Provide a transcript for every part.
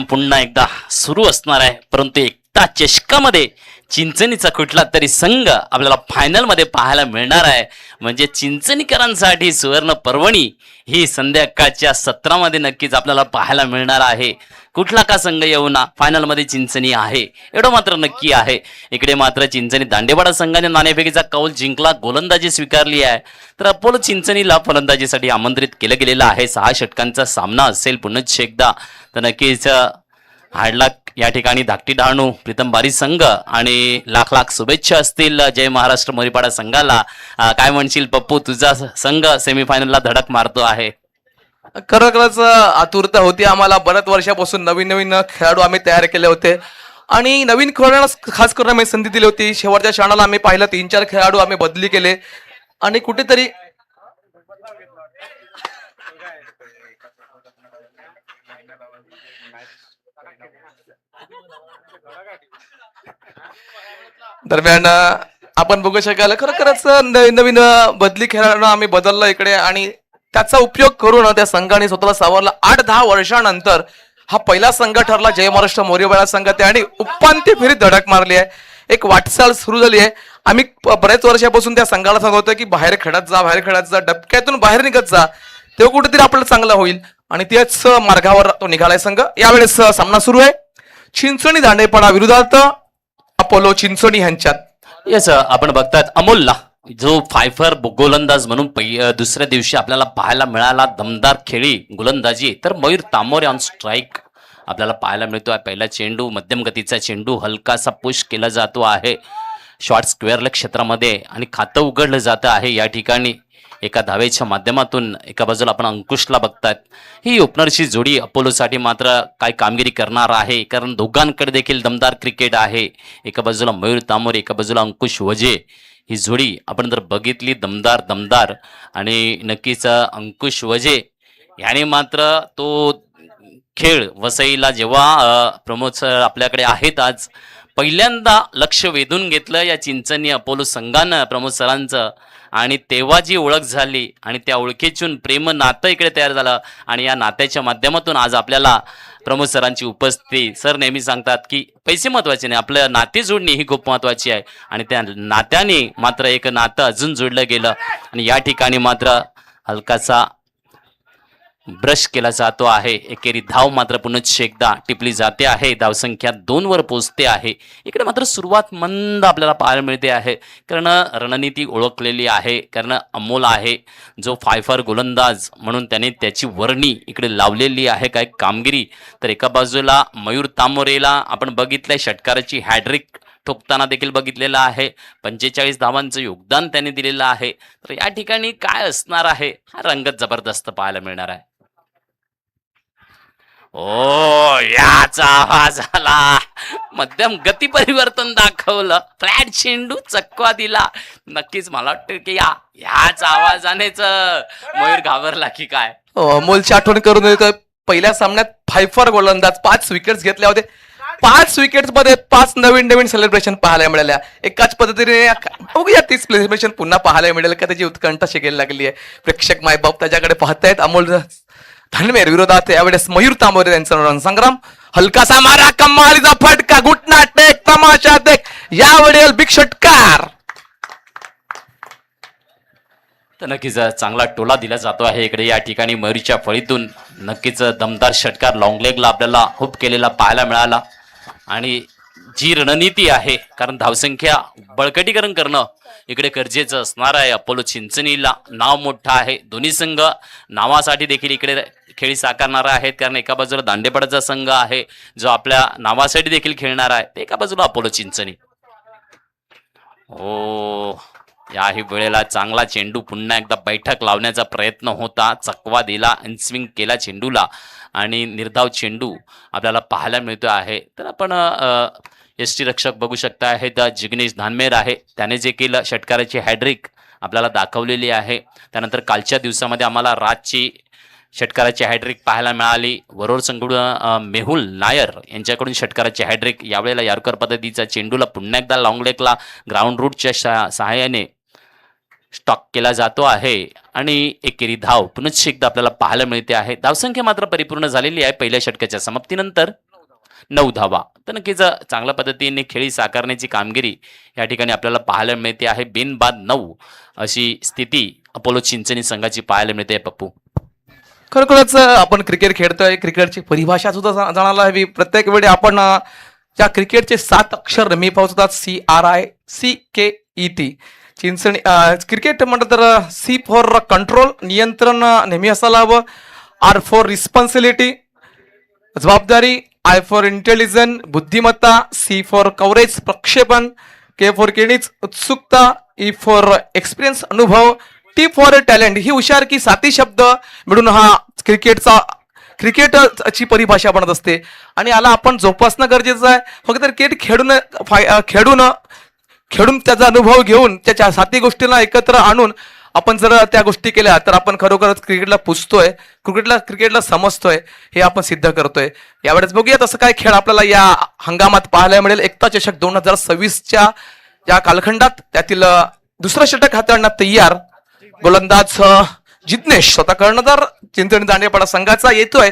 पुन्हा एकदा सुरू असणार आहे, परंतु एकता चषकामध्ये चिंचणीचा कुठला तरी संघ आपल्याला फायनलमध्ये पाहायला मिळणार आहे. म्हणजे चिंचणीकरांसाठी सुवर्ण पर्वणी ही संध्याकाळच्या सत्रामध्ये नक्कीच आपल्याला पाहायला मिळणार आहे. कुठला का संघ येऊ ना, फायनलमध्ये चिंचणी आहे एवढं मात्र नक्की आहे. इकडे मात्र चिंचणी दांडेवाडा संघाने नाणेफेकीचा कौल जिंकला, गोलंदाजी स्वीकारली आहे. तर अपोलो चिंचणीला फलंदाजीसाठी आमंत्रित केलं गेलेलं आहे. 6 षटकांचा सामना असेल पुन्हा एकदा. तर नक्कीच हाडला या ठिकाणी धाकटी डहाणू प्रीतम बारी संघ आणि लाख लाख शुभेच्छा असतील जय महाराष्ट्र मोरीपाडा संघाला. काय म्हणशील पप्पू, तुझा संघ सेमीफायनलला धडक मारतो आहे? खरोखरच आतुरता होती आम्हाला. बऱ्याच वर्षापासून नवीन नवीन खेळाडू आम्ही तयार केले होते आणि नवीन खेळाडूंना खास करून आम्ही संधी दिली होती. शेवटच्या क्षणाला आम्ही पाहिलं 3-4 खेळाडू आम्ही बदली केले आणि कुठेतरी दरम्यान आपण बघू शकाल खरोखरच नवीन बदली खेळाडूंना आम्ही बदललं इकडे आणि त्याचा उपयोग करून त्या संघाने स्वतःला सावरला. 8-10 वर्षानंतर हा पहिला संघ ठरला जय महाराष्ट्र मोरीपाडा संघ आणि उपांत्य फेरीत धडक मारली आहे. एक वाटचाल सुरू झाली आहे. आम्ही बऱ्याच वर्षापासून त्या संघाला सांगत होतो की बाहेर खेळत जा, बाहेर खेळत जा, डबक्यातून बाहेर निघत जा, तेव्हा कुठेतरी आपल्याला चांगलं होईल आणि त्याच मार्गावर तो निघालाय संघ. यावेळेस सामना सुरू आहे चिंचणी दांडेपाडा विरोधात अपोलो चिंचणी यांच्यात. येस, आपण बघतात अमोलला जो फायफर गोलंदाज म्हणून दुसऱ्या दिवशी आपल्याला पाहायला मिळाला. दमदार खेळी गोलंदाजी. तर मयूर तामोरे ऑन स्ट्राईक आपल्याला पाहायला मिळतो आहे. पहिला चेंडू मध्यम गतीचा चेंडू हलकासा पुश केला जातो आहे शॉर्ट स्क्वेअरला क्षेत्रामध्ये आणि खातं उघडलं जातं आहे या ठिकाणी एका धावेच्या माध्यमातून. एका बाजूला आपण अंकुशला बघतात. ही ओपनरची जोडी अपोलोसाठी मात्र काय कामगिरी करणार आहे, कारण दोघांकडे देखील दमदार क्रिकेट आहे. एका बाजूला मयूर तामोरे, एका बाजूला अंकुश वजे. ही जोडी आपण जर बघितली दमदार आणि नक्कीच अंकुश वजे याने मात्र तो खेळ वसईला जेव्हा प्रमोद सर आपल्याकडे आहेत आज पहिल्यांदा लक्ष वेधून घेतलं या चिंचणी अपोलो संघानं प्रमोद सरांचं आणि तेव्हा जी ओळख झाली आणि त्या ओळखीतून प्रेम नातं इकडे तयार झालं आणि या नात्याच्या माध्यमातून आज आपल्याला प्रमोद सरांची उपस्थिती. सर नेहमी सांगतात की पैसे महत्वाचे नाही, आपलं नाते जोडणी ही खूप महत्वाची आहे आणि त्या नात्याने मात्र एक नातं अजून जोडलं गेलं आणि या ठिकाणी मात्र हलकासा ब्रश केला जातो आहे. एकेरी धाव मात्र पुन्हा एकदा टिपली जाते आहे. धावसंख्या 2 वर पोहोचते आहे. इकडे मात्र सुरुवात मंद आपल्याला पाहायला मिळते आहे, कारण रणनीती ओळखलेली आहे, कारण अमोल आहे जो फायफर गोलंदाज म्हणून त्याने त्याची वर्णी इकडे लावलेली आहे. काय कामगिरी. तर एका बाजूला मयूर तामोरेला आपण बघितलंय षटकाराची हॅड्रिक ठोकताना देखील बघितलेलं आहे. 45 धावांचं योगदान त्याने दिलेलं आहे. तर या ठिकाणी काय असणार आहे, हा रंगत जबरदस्त पाहायला मिळणार आहे. ओ याचा आवाज आला, मध्यम गती परिवर्तन दाखवलं, फ्लॅट चेंडू चकवा दिला. नक्कीच मला वाटतं की याच आवाजानेच मयूर घाबरला की काय. अमोलची आठवण करून देतोय. पहिल्या सामन्यात फायफर गोलंदाज 5 विकेट्स घेतल्या होते. 5 विकेट्स मध्ये 5 नवीन सेलिब्रेशन पाहायला मिळाल्या. एकाच पद्धतीने बघूया 30 सेलिब्रेशन पुन्हा पाहायला मिळेल का, त्याची उत्कंठा शिकायला लागली आहे. प्रेक्षक मायबाप त्याच्याकडे पाहतायत. अमोल धनवेर विरोधात यावेळेस मयूर तांबोरे यांचा रणसंग्राम. हलकासा मारा, कमालीचा फटका, घुटना टेक, तमाशा देख, यावेळेस बिग षटकार. तर नक्कीच चांगला टोला दिला जातो आहे इकडे या ठिकाणी मयूरच्या फळीतून. नक्कीच दमदार षटकार लॉंग लेगला आपल्याला हुप केलेला पाहायला मिळाला आणि जी रणनीती आहे, कारण धावसंख्या बळकटीकरण करणं इकडे गरजेचं असणार आहे. अपोलो चिंचणीला नाव मोठं आहे. दोन्ही संघ नावासाठी देखील इकडे खेळी साकारणारा आहेत, कारण एका बाजूला दांडेपाडाचा संघ आहे जो आपल्या नावासाठी देखील खेळणार आहे, एका बाजूला अपोलो चिंचणी. ओ याही वेळेला चांगला चेंडू पुन्हा एकदा बैठक लावण्याचा प्रयत्न होता. चकवा दिला, इनस्विंग केला चेंडूला आणि निर्धाव चेंडू आपल्याला पाहायला मिळतो आहे. तर आपण एस टी रक्षक बघू शकता आहेत जिग्नेश धानमेर आहे, त्याने जे केलं षटकाराची हॅड्रिक आपल्याला दाखवलेली आहे. त्यानंतर कालच्या दिवसामध्ये आम्हाला राजची षटकाराची हॅड्रिक पाहायला मिळाली. वरोर संघकडून मेहुल नायर यांच्याकडून षटकाराची हॅड्रिक. यावेळेला यारकर पद्धतीचा चेंडूला पुन्हा एकदा लॉंग लेगला ग्राउंड रूटच्या सहाय्याने स्टॉक केला जातो आहे आणि एकेरी धाव पुन्हा एकदा आपल्याला पाहायला मिळते आहे. धावसंख्या मात्र परिपूर्ण झालेली आहे पहिल्या षटकाच्या समाप्तीनंतर. 9 धावा. तर नक्कीच चांगल्या पद्धतीने खेळी साकारण्याची कामगिरी या ठिकाणी आपल्याला पाहायला मिळते आहे. बिनबाद 9 अशी स्थिती अपोलो चिंचणी संघाची पाहायला मिळते पप्पू. खरोखरच आपण क्रिकेट खेळतोय, क्रिकेटची परिभाषा सुद्धा जाणायला हवी. प्रत्येक वेळी आपण ज्या क्रिकेटचे 7 अक्षर नेहमी पोहोचतात, CRICKET. चिंचणी क्रिकेट म्हटलं तर C फॉर कंट्रोल, नियंत्रण नेहमी असायला हवं. R फॉर रिस्पॉन्सिबिलिटी, जबाबदारी. I फॉर इंटेलिजन्स, बुद्धिमत्ता. C फॉर कव्हरेज, प्रक्षेपण. K फॉर केणीच, उत्सुकता. E फॉर एक्सपिरियन्स, अनुभव. T for talent. ही हुशार की 7 शब्द मिळून हा क्रिकेटची परिभाषा बनत असते आणि याला आपण जोपासणं गरजेचं आहे. फक्त क्रिकेट खेळून त्याचा अनुभव घेऊन त्याच्या 7 गोष्टींना एकत्र आणून आपण जर त्या गोष्टी केल्या तर आपण खरोखरच क्रिकेटला पुजतोय, क्रिकेटला समजतोय, हे आपण सिद्ध करतोय. यावेळेस बघूया तसं काय खेळ आपल्याला या हंगामात पाहायला मिळेल. एकता चषक 2026च्या या कालखंडात त्यातील दुसरं षटक हाताळण्यात तयार गोलंदाज जिग्नेश, स्वतः कर्णधार चिंचणी दांडेपाडा संघाचा येतोय.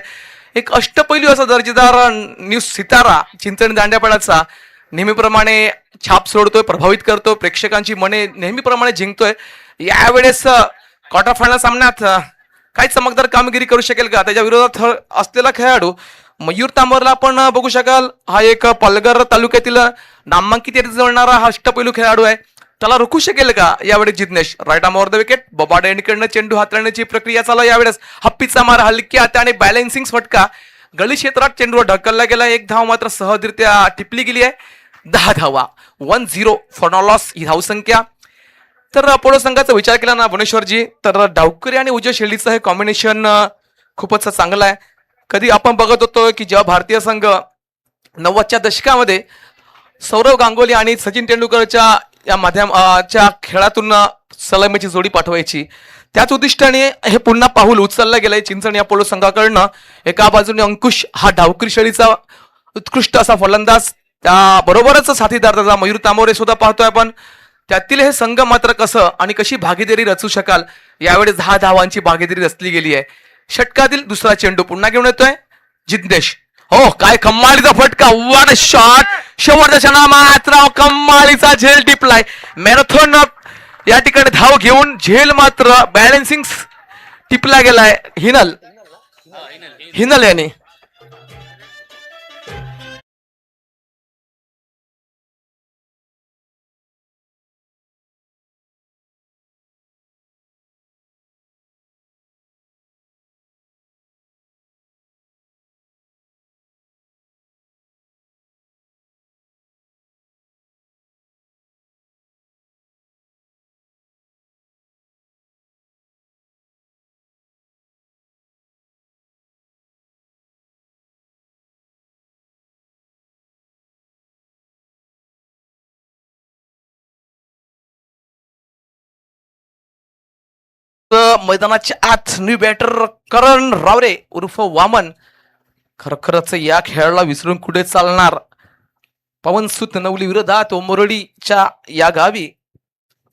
एक अष्टपैलू असा दर्जेदार न्यूज सितारा चिंचणी दांडेपाडाचा नेहमीप्रमाणे छाप सोडतोय, प्रभावित करतोय, प्रेक्षकांची मने नेहमीप्रमाणे जिंकतोय. यावेळेस क्वार्टर फायनल सामन्यात काही चमकदार कामगिरी करू शकेल का त्याच्या विरोधात असलेला खेळाडू मयूर तांबोरला आपण बघू शकाल. हा एक पालघर तालुक्यातील नामांकित येथे जळणारा हा अष्टपैलू खेळाडू आहे. त्याला रोखू शकेल का यावेळेस Jignesh? Right arm over the wicket. Babade यांकडनं चेंडू हाताळण्याची प्रक्रिया चालू यावेळेस. हप्पीचा मार हलक्या हाताने बॅलन्सिंग फटका गळी क्षेत्रात चेंडूवर ढकलला गेला. 1 धाव मात्र सहजरित्या टिपली गेली आहे. 10 धावा, 1-0 फॉर नो लॉस ही धावसंख्या. तर अपोलो संघाचा विचार केला ना भुवनेश्वरजी, तर डावकरी आणि उजव्या शैलीचं हे कॉम्बिनेशन खूपच चांगलं आहे. कधी आपण बघत होतो की जेव्हा भारतीय संघ 90च्या दशकामध्ये सौरव गांगुली आणि सचिन तेंडुलकरच्या या माध्यमाच्या खेळातून सलामीची जोडी पाठवायची, त्याच उद्दिष्टाने हे पुन्हा पाऊल उचललं गेलंय चिंचणी अपोलो संघाकडनं. एका बाजूने अंकुश हा डावकरी शैलीचा उत्कृष्ट असा फलंदाज, त्याबरोबरच साथीदार त्याचा मयूर तांबोरे सुद्धा पाहतोय आपण. त्यातील हे संघ मात्र कसं आणि कशी भागीदारी रचू शकाल. यावेळेस 10 धावांची भागीदारी रचली गेली आहे. षटकातील दुसरा चेंडू पुन्हा घेऊन येतोय जिग्नेश. हो, काय कम्मालीचा फटका, व्हाट अ शॉट. शेवटच्या क्षणा मात्र कम्मालीचा झेल टिपलाय. मॅरेथॉन या ठिकाणी धाव घेऊन झेल मात्र बॅलन्सिंग टिपला गेलाय हिनल याने. मैदानाच्या आत न्यू बॅटर करण रावरे उर्फ वामन. खरखरच या खेळाला विसरून कुठे चालणार. पवन सुत नवली विरोधात ओमरोडीच्या या गावी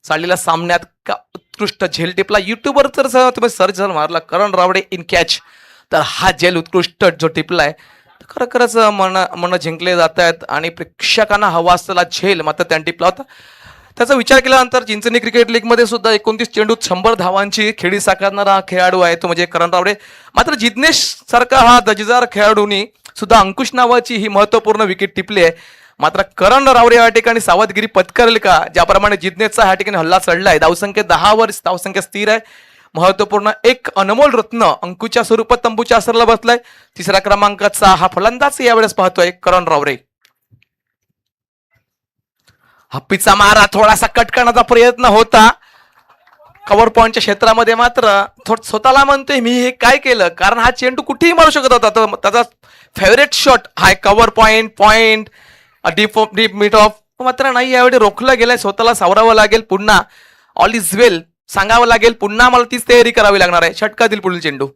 चाललेल्या सामन्यात का उत्कृष्ट झेल टिपला. युट्यूबवर जर तुम्ही सर्च जर मारला करण रावडे इन कॅच, तर हा झेल उत्कृष्ट जो टिपलाय खरखरच मन जिंकले जात आहेत आणि प्रेक्षकांना हवा असलेला झेल मात्र त्याने टिपला होता. त्याचा विचार केल्यानंतर चिंचणी क्रिकेट लीग मध्ये सुद्धा 29 चेंडूत 100 धावांची खेळी साकारणारा खेळाडू आहे तो म्हणजे करण रावडे. मात्र जिग्नेश सारखा हा दर्जेदार खेळाडूंनी सुद्धा अंकुश नावाची ही महत्वपूर्ण विकेट टिपली आहे. मात्र करण रावडे या ठिकाणी सावधगिरी पत्करेल का? ज्याप्रमाणे जिग्नेशचा ह्या ठिकाणी हल्ला चढलाय. धावसंख्या 10 वर धावसंख्या स्थिर आहे. महत्वपूर्ण एक अनमोल रत्न अंकुच्या स्वरूपात तंबूच्या असरला बसलाय. 3ऱ्या क्रमांकाचा हा फलंदाज यावेळेस पाहतोय करण रावडे. हप्पीचा मारा थोडासा कट करण्याचा प्रयत्न होता कव्हर पॉइंटच्या क्षेत्रामध्ये, मात्र स्वतःला म्हणतोय मी हे काय केलं, कारण हा चेंडू कुठेही मारू शकत होता. त्याचा फेवरेट शॉट हा cover point deep mid of, मात्र नाही यावेळी रोखलं गेलंय. स्वतःला सावरावं लागेल, पुन्हा ऑल इज वेल सांगावं लागेल, पुन्हा मला तीच तयारी करावी लागणार आहे. षटकातील पुढील चेंडू.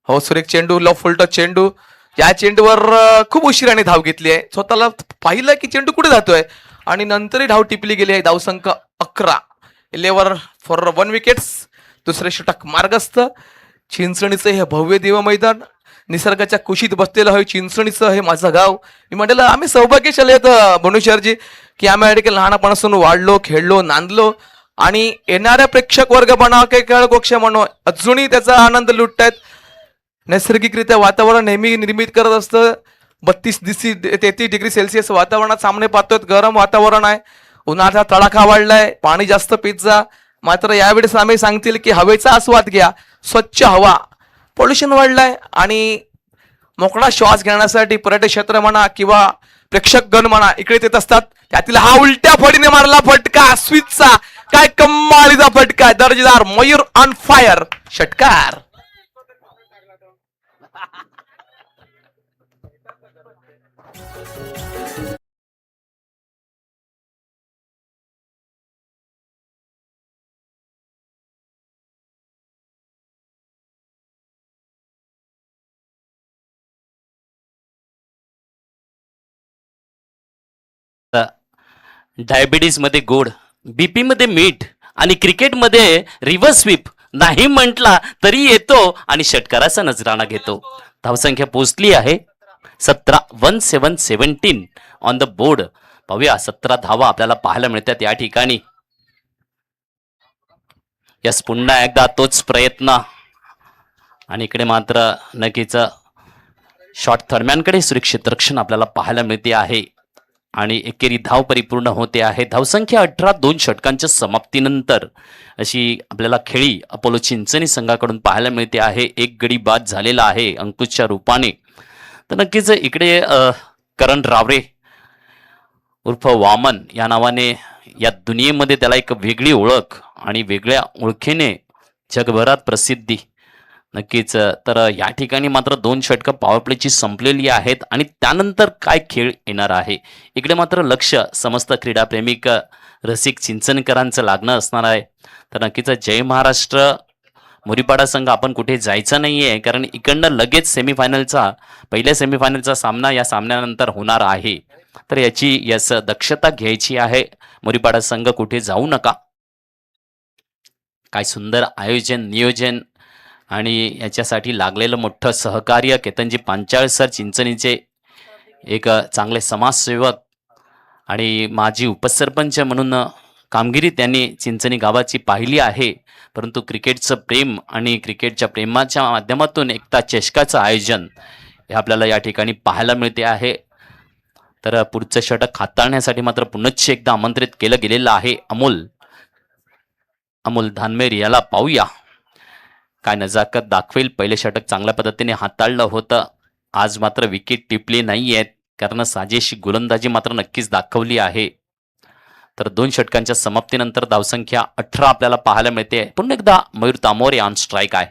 हो, सुरेख चेंडू, लव फुलटच चेंडू. या चेंडूवर खूप उशिराने धाव घेतली आहे. स्वतःला पाहिलं की चेंडू कुठे जातोय आणि नंतरही धाव टिपली गेली आहे. धावसंख्या 11, 11 फॉर 1 विकेट्स. दुसरे षटक मार्गस्थ. चिंचणीचे हे भव्य दिव्य मैदान निसर्गाच्या कुशीत बसलेलं हे चिंचणीचं हे माझं गाव. मी म्हटलं आम्ही सौभाग्यशाली आहेत भुवनेश्वरजी की आम्ही या ठिकाणी लहानपणापासून वाढलो, खेळलो, नांदलो आणि येणाऱ्या प्रेक्षक वर्ग म्हणा काही खेळकोक्ष म्हणो अजूनही त्याचा आनंद लुटतायत. नैसर्गिकरित्या वातावरण नेहमी निर्मित करत असतं. 32-33 डिग्री सेल्सिअस वातावरणात सामने पाहतोय. गरम वातावरण आहे, उन्हाचा तडाखा वाढलाय, पाणी जास्त पित जा. मात्र यावेळेस आम्ही सांगतील की हवेचा आस्वाद घ्या, स्वच्छ हवा. पोल्युशन वाढलाय आणि मोकळा श्वास घेण्यासाठी पर्यटन क्षेत्र म्हणा किंवा प्रेक्षक गण म्हणा इकडे येत असतात. त्यातील हा उलट्या फडीने मारला फटका स्विचचा, काय कम्मालीचा फटका, दर्जेदार मयूर ऑन फायर षटकार. डायबिटीज मध्ये गोड, बीपी मध्ये मीठ आणि क्रिकेटमध्ये रिव्हर्स स्वीप नाही म्हटला तरी येतो आणि षटकाराचा नजराणा घेतो. धावसंख्या पोहोचली आहे 17, 1717 ऑन द बोर्ड. पाहूया 17 धावा आपल्याला पाहायला मिळतात या ठिकाणी. यस, पुन्हा एकदा तोच प्रयत्न आणि इकडे मात्र नक्कीच शॉट थर्मॅनकडे सुरक्षित रक्षण आपल्याला पाहायला मिळते आहे आणि एकेरी धाव परिपूर्ण होते आहे. धावसंख्या 18, 2 षटकांच्या समाप्तीनंतर अशी आपल्याला खेळी अपोलो चिंचणी संघाकडून पाहायला मिळते आहे. एक गडी बाद झालेला आहे अंकुशच्या रूपाने. तर नक्कीच इकडे करण रावरे उर्फ वामन या नावाने या दुनियेमध्ये त्याला एक वेगळी ओळख आणि वेगळ्या ओळखीने जगभरात प्रसिद्धी. नक्कीच तर या ठिकाणी मात्र 2 षटकं पॉवर प्लेची संपलेली आहेत आणि त्यानंतर काय खेळ येणार आहे इकडे मात्र लक्ष समस्त क्रीडाप्रेमिक रसिक चिंचणकरांचं लागणं असणार आहे. तर नक्कीच जय महाराष्ट्र मोरीपाडा संघ आपण कुठे जायचं नाहीये, कारण इकडनं लगेच पहिल्या सेमीफायनलचा सामना या सामन्यानंतर होणार आहे. तर याची दक्षता घ्यायची आहे. मोरीपाडा संघ कुठे जाऊ नका. काय सुंदर आयोजन नियोजन आणि याच्यासाठी लागलेलं मोठं सहकार्य केतनजी पांचाळ सर, चिंचणीचे एक चांगले समाजसेवक आणि माजी उपसरपंच म्हणून कामगिरी त्यांनी चिंचणी गावाची पाहिली आहे. परंतु क्रिकेटचं प्रेम आणि क्रिकेटच्या प्रेमाच्या माध्यमातून एकता चषकाचं आयोजन हे आपल्याला या ठिकाणी पाहायला मिळते आहे. तर पुढचं षटक हाताळण्यासाठी मात्र पुनश्च एकदा आमंत्रित केलं गेलेलं आहे अमोल धानमेर याला. पाहूया काय नजाकत दाखवेल. पहिले षटक चांगल्या पद्धतीने हाताळलं होतं. आज मात्र विकेट टिपली नाही आहेत, कारण साजेशी गोलंदाजी मात्र नक्कीच दाखवली आहे. तर 2 षटकांच्या समाप्तीनंतर धावसंख्या 18 आपल्याला पाहायला मिळते. पुन्हा एकदा मयूर तामोरे ऑन स्ट्राईक आहे.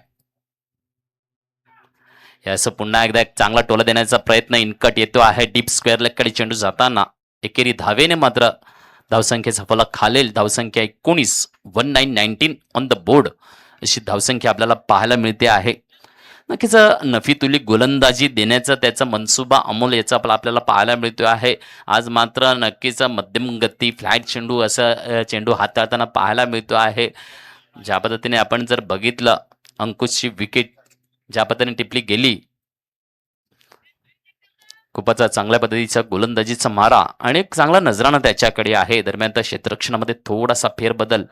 यास पुन्हा एकदा एक चांगला टोला देण्याचा प्रयत्न इनकट येतो आहे. डीप स्क्वेअर लेगकडे चेंडू जाताना एकेरी धावेने मात्र धावसंख्येचा फलक खालेल. धावसंख्या 19, 1919 ऑन द बोर्ड अशी धावसंख्या आपल्याला पाहायला मिळते आहे. नक्कीच नफीतुली गोलंदाजी देण्याचा त्याचा मनसुबा अमोल याचा आपल्याला पाहायला मिळतो आहे. आज मात्र नक्कीच मध्यम गती फ्लॅट चेंडू असं चेंडू हाताळताना पाहायला मिळतो आहे. ज्या पद्धतीने आपण जर बघितलं अंकुशची विकेट ज्या पद्धतीने टिपली गेली, खूपच चांगल्या पद्धतीचा गोलंदाजीचा मारा आणि एक चांगला नजराणा त्याच्याकडे आहे. दरम्यान त्या क्षेत्ररक्षणामध्ये थोडासा फेरबदल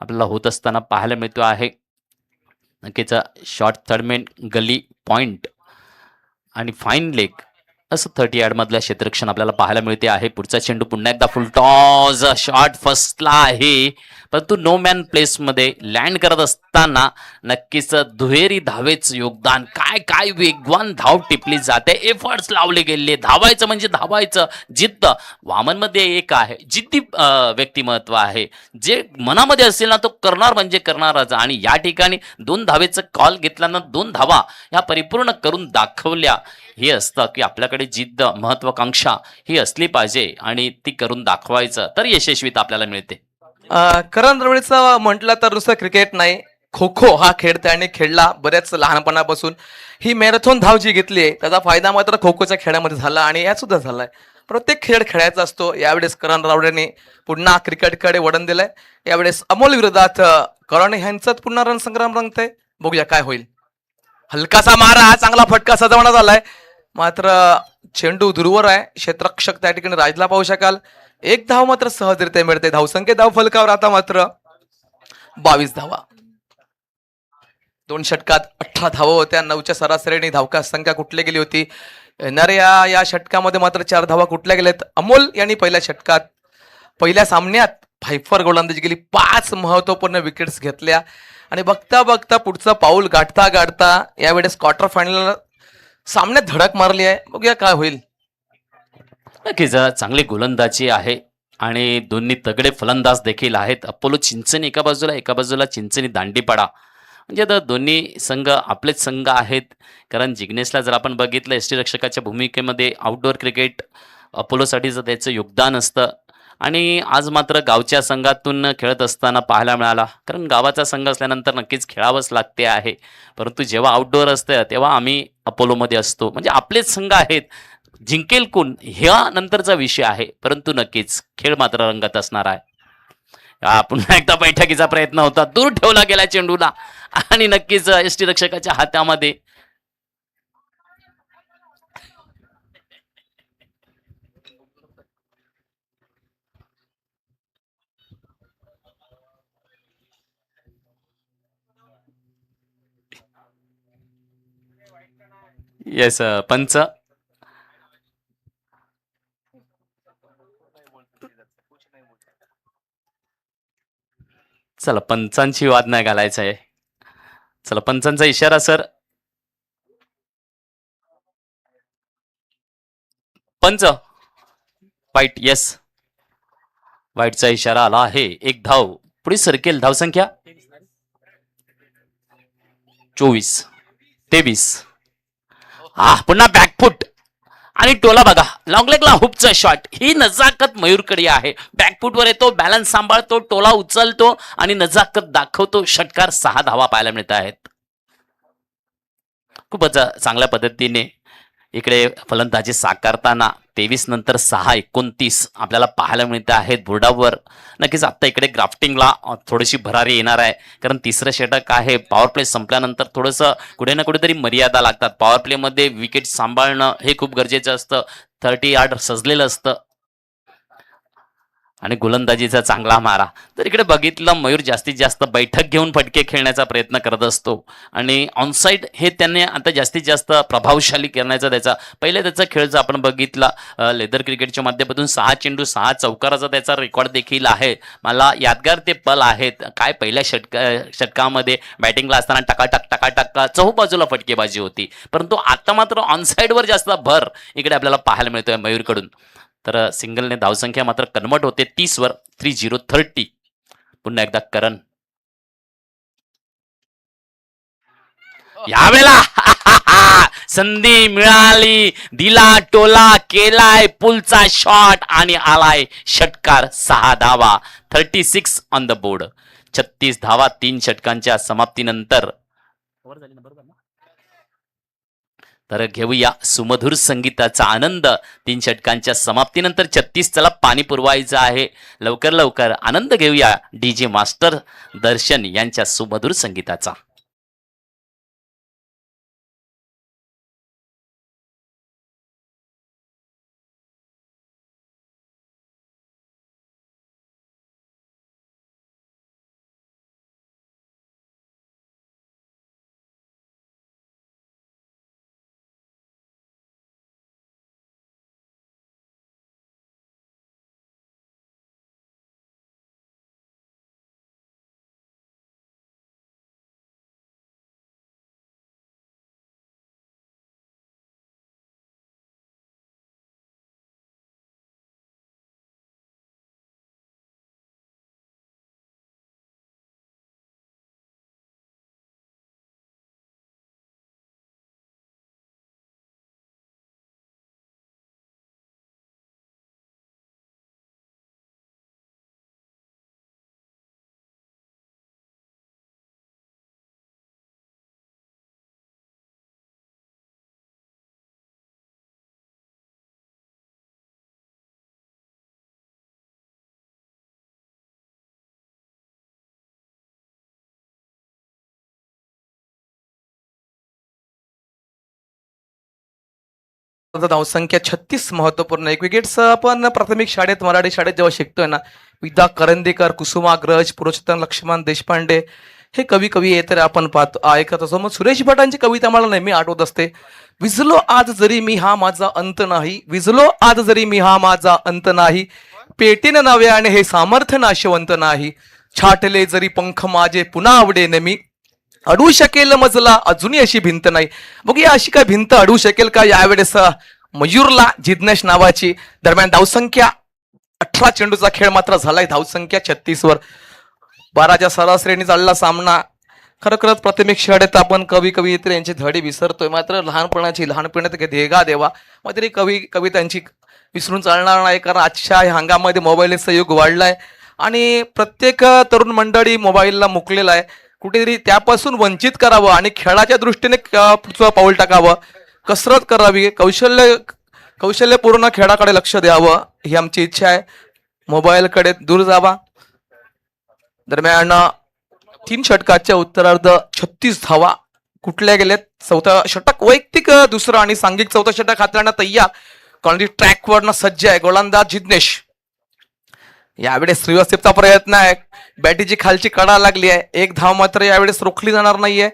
आपल्याला होत असताना पाहायला मिळतो आहे. नक्कीच शॉर्ट थर्डमेन गली पॉइंट आणि फाईन लेग असं 30 यार्डमधल्या क्षेत्ररक्षण आपल्याला पाहायला मिळते आहे. पुढचा चेंडू पुन्हा एकदा फुल टॉस शॉट फसला आहे, परंतु नो मॅन प्लेसमध्ये लँड करत असताना नक्कीच दुहेरी धावेच योगदान. काय काय वेगवान धाव टिपली जाते, एफर्ट्स लावले गेले. धावायचं म्हणजे धावायचं, जिद्द वामनमध्ये एक आहे, जिद्दी व्यक्तिमत्व आहे. जे मनामध्ये असेल ना तो करणार म्हणजे करणारच. आणि या ठिकाणी 2 धावेचं कॉल घेतल्यानं 2 धावा ह्या परिपूर्ण करून दाखवल्या. हे असतं की आपल्याकडे जिद्द महत्वाकांक्षा ही असली पाहिजे आणि ती करून दाखवायचं तर यशस्वीता आपल्याला मिळते. करण द्रविडचं म्हटलं तर नुसतं क्रिकेट नाही, खो खो हा खेळ त्याने खेळला बऱ्याच लहानपणापासून. ही मॅरेथॉन धाव जी घेतली आहे त्याचा फायदा मात्र खो खोच्या खेळामध्ये झाला आणि यात सुद्धा झालाय. प्रत्येक खेळ खेळायचा असतो. यावेळेस करण रावडेने पुन्हा क्रिकेटकडे वळण दिलंय. यावेळेस अमोल विरोधात करण ह्यांचाच पुन्हा रणसंग्राम रंगतंय. बघूया काय होईल. हलकासा मारा, चांगला फटका सजवण्यात आलाय. मात्र चेंडू दूरवर आहे. क्षेत्ररक्षक त्या ठिकाणी राजला पाहू शकाल. एक धाव मात्र सहजरित्या मिळते. धावसंख्या धाव फलकावर आता मात्र 22 धावा. 2 षटकात 18 धावा होत्या. 9च्या सरासरीने धावका संख्या कुठली गेली होती. येणाऱ्या या षटकामध्ये मात्र 4 धावा कुठल्या गेल्यात. अमोल यांनी पहिल्या सामन्यात फायफर गोलंदाजी केली. 5 महत्वपूर्ण विकेट्स घेतल्या आणि बघता बघता पुढचं पाऊल गाठता गाठता यावेळेस क्वार्टर फायनल सामन्यात धडक मारली आहे. बघूया काय होईल. नक्कीच चांगली गोलंदाजी आहे आणि दोन्ही तगडे फलंदाज देखील आहेत. अपोलो चिंचणी एका बाजूला चिंचणी दांडीपाडा. म्हणजे आता दोन्ही संघ आपलेच संघ आहेत. कारण जिग्नेशला जर आपण बघितलं एस टी रक्षकाच्या भूमिकेमध्ये आउटडोअर क्रिकेट अपोलोसाठीचं त्याचं योगदान असतं आणि आज मात्र गावच्या संघातून खेळत असताना पाहायला मिळाला. कारण गावाचा संघ असल्यानंतर नक्कीच खेळावंच लागते आहे. परंतु जेव्हा आउटडोअर असतं तेव्हा आम्ही अपोलोमध्ये असतो. म्हणजे आपलेच संघ आहेत. जिंकेल कोण ह्या नंतरचा विषय आहे. परंतु नक्कीच खेळ मात्र रंगत असणार आहे. पुन्हा एकदा बैठकीचा प्रयत्न होता. दूर ठेवला गेला चेंडूला आणि नक्कीच एस टी रक्षकाच्या हातामध्ये. येस पंच. चला पंचांची वाद नाही घालायचा आहे. चला पंचांचा इशारा सर. पंच वाईट. येस वाईटचा इशारा आला आहे. एक धाव पुढे सरकेल. धावसंख्या 24 23. पुन्हा बॅकफुट आणि टोला बघा. Long लेगला हुपचा shot. ही नजाकत मयूरकडे आहे. बॅकफुटवर येतो, बॅलन्स सांभाळतो, टोला उचलतो आणि नजाकत दाखवतो. षटकार 6 धावा पाहायला मिळत आहेत. खूपच चांगल्या पद्धतीने इकडे फलंदाजी साकारताना 23 नंतर 6 29 आपल्याला पाहायला मिळते आहेत बोर्डावर. नक्कीच आता इकडे ग्राफ्टिंगला थोडीशी भरारी येणार आहे. कारण तिसरं षटक आहे. पॉवर प्ले संपल्यानंतर थोडंसं कुठे ना कुठेतरी मर्यादा लागतात. पॉवर प्लेमध्ये विकेट सांभाळणं हे खूप गरजेचं असतं. 30 यार्ड सजलेलं असतं आणि गोलंदाजीचा चांगला मारा. तर इकडे बघितलं मयूर जास्तीत जास्त बैठक घेऊन फटके खेळण्याचा प्रयत्न करत असतो आणि ऑनसाईड हे त्याने आता जास्तीत जास्त प्रभावशाली करण्याचा त्याचा खेळ जर आपण बघितला लेदर क्रिकेटच्या माध्यमातून 6 चेंडू 6 चौकाराचा त्याचा रेकॉर्ड देखील आहे. मला यादगार ते पल आहेत. काय पहिल्या षटकामध्ये बॅटिंगला असताना टकाटक टकाटक चहूबाजूला फटकेबाजी होती. परंतु आता मात्र ऑनसाईडवर जास्त भर इकडे आपल्याला पाहायला मिळतोय मयूरकडून. तर सिंगलने धावसंख्या मात्र कन्वर्ट होते 30 वर. 30-30. पुन्हा एकदा करण. यावेळेला संधी मिळाली. दिला टोला, केलाय पुलचा शॉट आणि आलाय षटकार. 6 धावा. 36 ऑन द बोर्ड. 36 धावा 3 षटकांच्या समाप्तीनंतर. तर घेऊया सुमधुर संगीताचा आनंद. 3 षटकांच्या समाप्तीनंतर 36. चला पाणी पुरवायचं आहे. लवकर लवकर आनंद घेऊया डीजे मास्टर दर्शन यांच्या सुमधुर संगीताचा. आता धावसंख्या 36 महत्वपूर्ण एक विकेट्स आपण प्राथमिक शाळेत मराठी शाळेत जेव्हा शिकतोय ना, विद्या करंदीकर, कुसुमाग्रज, पुरुषोत्तम लक्ष्मण देशपांडे हे कवी कवी हे तर आपण पाहतो ऐकत असतो. मग सुरेश भटांची कविता मला नेहमी आठवत असते. विझलो आज जरी मी हा माझा अंत नाही, विझलो आज जरी मी हा माझा अंत नाही, पेटीन नव्याने हे सामर्थ्य नाशवंत नाही, छाटले जरी पंख माझे पुन्हा आवडेन मी, अडू शकेल मजला अजूनही अशी भिंत नाही. बघूया अशी काय भिंत अडू शकेल का यावेळेस मयूरला जिज्ञेश नावाची. दरम्यान धावसंख्या 18 चेंडूचा खेळ मात्र झालाय, धावसंख्या 36 वर 12च्या सरासरीने चालला सामना. खरोखरच प्राथमिक शाळेत आपण कवी कवयित्री यांची धडी विसरतोय, मात्र लहानपणात देगा देवा मात्र कवी कवितांची विसरून चालणार नाही. कारण आजच्या या हंगामामध्ये मोबाईलचा युग वाढलाय आणि प्रत्येक तरुण मंडळी मोबाईलला मुकलेला आहे. कुठेतरी त्यापासून वंचित करावं आणि खेळाच्या दृष्टीने पुढचं पाऊल टाकावं, कसरत करावी, कौशल्यपूर्ण खेळाकडे लक्ष द्यावं ही आमची इच्छा आहे. मोबाईलकडे दूर जावा. दरम्यान 3 षटकाच्या उत्तरार्ध 36 धावा कुठल्या गेल्यात. चौथा षटक वैयक्तिक दुसरं आणि सांघिक चौथा षटक हाताळण्यात तय्यार. कॉन्ट्री ट्रॅकवरनं सज्ज आहे गोलंदाज जिज्ञेश. यावेळेस श्रीवस्तीचा प्रयत्न आहे, बॅटीची खालची कडा लागली आहे, एक धाव मात्र यावेळेस रोखली जाणार नाहीये.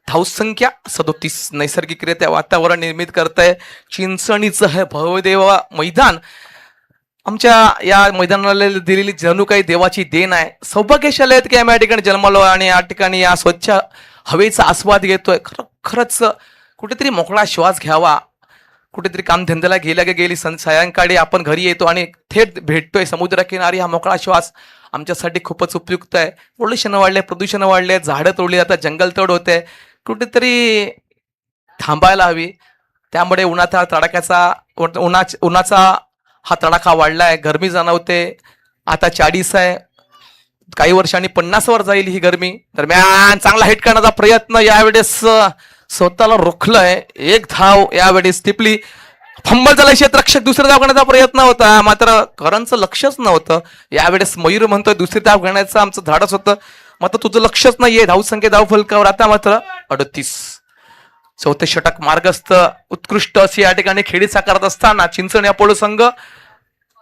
धावसंख्या 37 नैसर्गिकरित्या वातावरण निर्मित करताय चिंचणीचं हे भव्यदेव मैदान. आमच्या या मैदानाला दिलेली जणू काही देवाची देण आहे. सौभाग्यशाली आहेत की आम्ही या ठिकाणी जन्मलो आणि या ठिकाणी या स्वच्छ हवेचा आस्वाद घेतोय. खरंच कुठेतरी मोकळा श्वास घ्यावा. कुठेतरी कामधंद्याला गेली सायंकाळी आपण घरी येतो आणि थेट भेटतोय समुद्रकिनारी. हा मोकळा श्वास आमच्यासाठी खूपच उपयुक्त आहे. पोल्युशन वाढले, प्रदूषण वाढले, झाडं तोडली, आता जंगलतोड होते. कुठेतरी थांबायला हवी. त्यामुळे उन्हाचा हा तडाखा वाढलाय, गरमी जाणवते. आता 40 आहे, काही वर्षांनी 50 वर जाईल ही गरमी. दरम्यान चांगला हिट करण्याचा प्रयत्न यावेळेस स्वतःला रोखलंय. एक धाव यावेळेस टिपली. फंबल झाला क्षेत्ररक्षक, दुसरी धाव घेण्याचा प्रयत्न होता मात्र करणचं लक्षच नव्हतं. यावेळेस मयूर म्हणतोय दुसरी धाव घेण्याचं आमचं धाडस होतं, मात्र तुझं लक्षच नाहीये. धावसंख्या धाव फलकावर आता मात्र 38. चौथे षटक मार्गस्थ उत्कृष्ट अशी या ठिकाणी खेळी साकारत असताना चिंचणी अपोलो संघ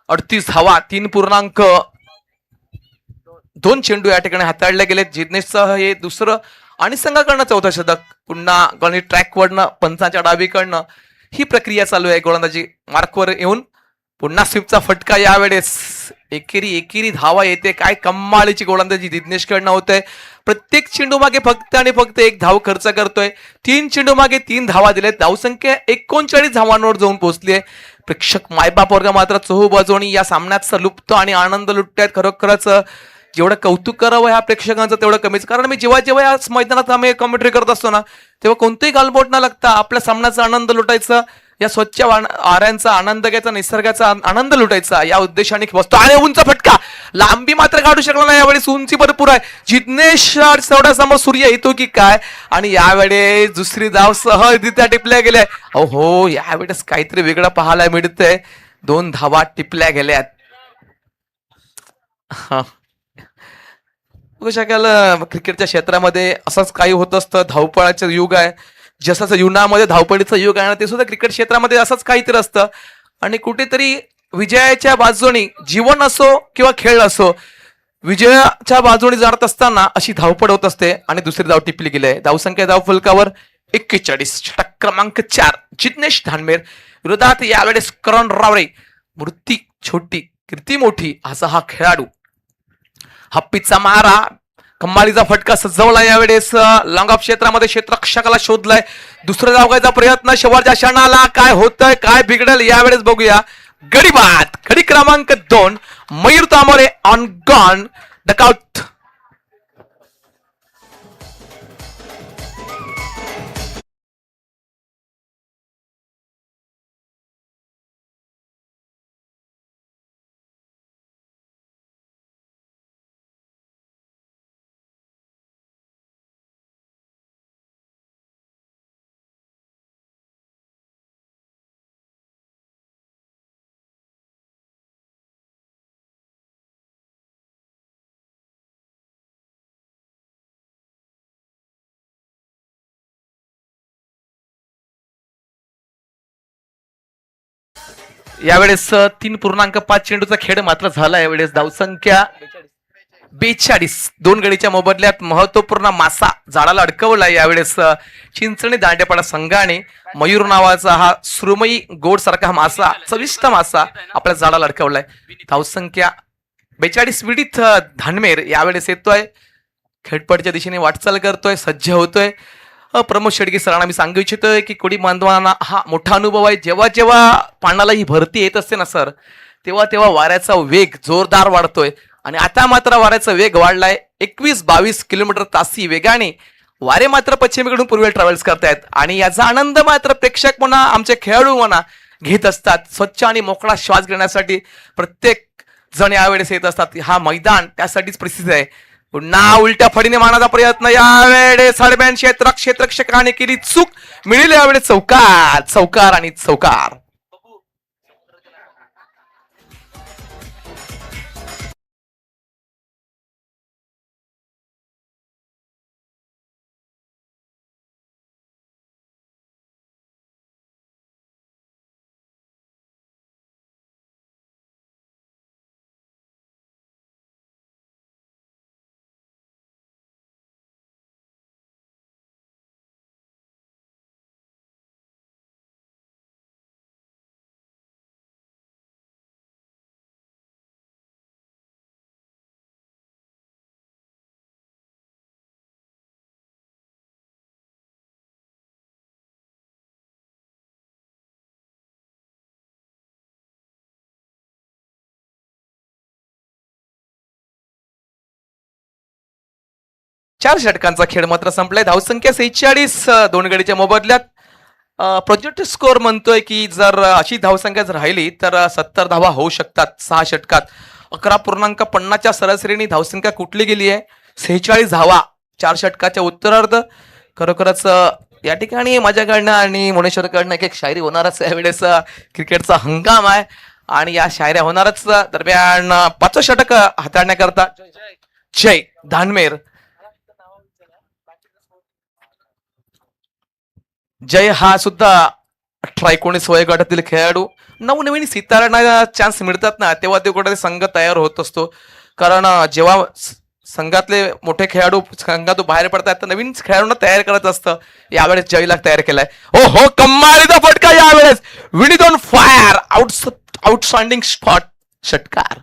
38 धावा 3.2 चेंडू या ठिकाणी हाताळले गेले. जिज्ञेशचं हे दुसरं आणि संघाकडनं चौथं शतक. पुन्हा गणित ट्रॅकवरनं पंचांच्या डावीकडनं ही प्रक्रिया चालू आहे. गोलंदाजी मार्कवर येऊन पुन्हा स्वीपचा फटका. यावेळेस एकेरी धावा येते. काय कम्माळीची गोलंदाजी जिज्ञेशकडनं होते. प्रत्येक चेंडू मागे फक्त आणि फक्त एक धाव खर्च करतोय. 3 चेंडू मागे 3 धावा दिलेत. धावसंख्या 39 धावांवर जाऊन पोहोचली आहे. प्रेक्षक मायबाप वर्ग मात्र चोहूबाजूनी या सामन्याचा लुप्त आणि आनंद लुटतायत. खरोखरच जेवढं कौतुक करावं ह्या प्रेक्षकांचं तेवढं कमीच. कारण मी जेव्हा या मैदानात आम्ही कमेंट्री करत असतो ना, तेव्हा कोणतेही गालबोट न लागता आपल्या सामन्याचा आनंद लुटायचा, या स्वच्छ आऱ्यांचा आनंद घ्यायचा, निसर्गाचा आनंद लुटायचा या उद्देशाने बसतो. आणि उंच फटका, लांबी मात्र काढू शकला नाही. यावेळेस उंची भरपूर आहे. जिज्ञेश समोर सूर्य येतो की काय. आणि यावेळेस दुसरी धाव सहजरित्या टिपल्या गेल्या. हो, यावेळेस काहीतरी वेगळं पाहायला मिळतंय. 2 धावा टिपल्या गेल्यात. बघू शकाल क्रिकेटच्या क्षेत्रामध्ये असंच काही होत असतं. धावपळाचं युग आहे. जसं युनामध्ये धावपळीचं युग आहे ना, ते सुद्धा क्रिकेट क्षेत्रामध्ये असंच काहीतरी असतं. आणि कुठेतरी विजयाच्या बाजूनी जीवन असो किंवा खेळ असो, विजयाच्या बाजूने जात असताना अशी धावपळ होत असते. आणि दुसरी धाव टिपली गेली आहे. धावसंख्या धाव फलकावर 41. षटक क्रमांक 4 जिज्ञेश धानमेर विरोधात यावेळेस करण रावरे. मूर्ती छोटी कीर्ती मोठी असा हा खेळाडू. हप्पीचा मारा, कम्मालीचा फटका सजवला. यावेळेस लॉंग ऑफ क्षेत्रामध्ये क्षेत्ररक्षकाला शोधलाय. दुसरा धाव घ्यायचा प्रयत्न शेवटच्या क्षणाला. काय होतंय, काय बिघडेल यावेळेस बघूया. गडी बाद, गडी क्रमांक 2 मयूर तामोरे ऑन गॉन डकआउट. यावेळेस 3.5 चेंडूचा खेळ मात्र झाला. यावेळेस धावसंख्या 42. 2 गडीच्या मोबदल्यात महत्वपूर्ण मासा झाडाला अडकवला. यावेळेस चिंचणी दांडेपाडा संघाने मयूर नावाचा हा सुरमई गोड सारखा मासा, चविष्ट मासा आपल्या झाडाला अडकवलाय. धावसंख्या 42. विडीत धानमेर यावेळेस येतोय, खेळपडच्या दिशेने वाटचाल करतोय, सज्ज होतोय. प्रमोद शेडगे सरांना मी सांगू इच्छितोय की कोडी बांधवांना हा मोठा अनुभव आहे. जेव्हा जेव्हा पाण्याला ही भरती येत असते ना सर, तेव्हा तेव्हा वाऱ्याचा वेग जोरदार वाढतोय आणि आता मात्र वाऱ्याचा वेग वाढलाय. 21-22 किलोमीटर तासी वेगाने वारे मात्र पश्चिमेकडून पूर्वेला ट्रॅव्हल्स करतायत आणि याचा आनंद मात्र प्रेक्षक म्हणा, आमचे खेळाडू म्हणा घेत असतात. स्वच्छ आणि मोकळा श्वास घेण्यासाठी प्रत्येक जण यावेळेस येत असतात. हा मैदान त्यासाठीच प्रसिद्ध आहे. पुन्हा उलट्या फडीने मारण्याचा प्रयत्न यावेळेस हडबॅन क्षेत्ररक्षकाने केली चूक. मिळेल यावेळेस चौकार, चौकार आणि चौकार. चार षटकांचा खेळ मात्र संपलाय. धावसंख्या 46. 2 गडीच्या मोबदल्यात प्रोजेक्ट स्कोर म्हणतोय की जर अशी धावसंख्या जर राहिली तर 70 धावा होऊ शकतात 6 षटकात. 11.50च्या सरासरीने धावसंख्या कुठली गेली आहे. 46 धावा 4 षटकाच्या उत्तरार्ध. खरोखरच या ठिकाणी माझ्याकडनं आणि मुनेश्वरकडनं एक शायरी होणारच. यावेळेस क्रिकेटचा हंगाम आहे आणि या शायऱ्या होणारच. दरम्यान 5 षटक हाताळण्याकरता जय धानमेर, जय हा सुद्धा ट्रायकोणीस वयोगटातील खेळाडू. नवनवीन सिताऱ्यांना चान्स मिळतात ना, तेव्हा ते कुठे संघ तयार होत असतो. कारण जेव्हा संघातले मोठे खेळाडू संघातून बाहेर पडतात तर नवीन खेळाडूंना तयार करत असतं. यावेळेस जयला तयार केलाय. ओ हो, कमालीचा फटका यावेळेस. Vineet on fire, outstanding spot, षटकार.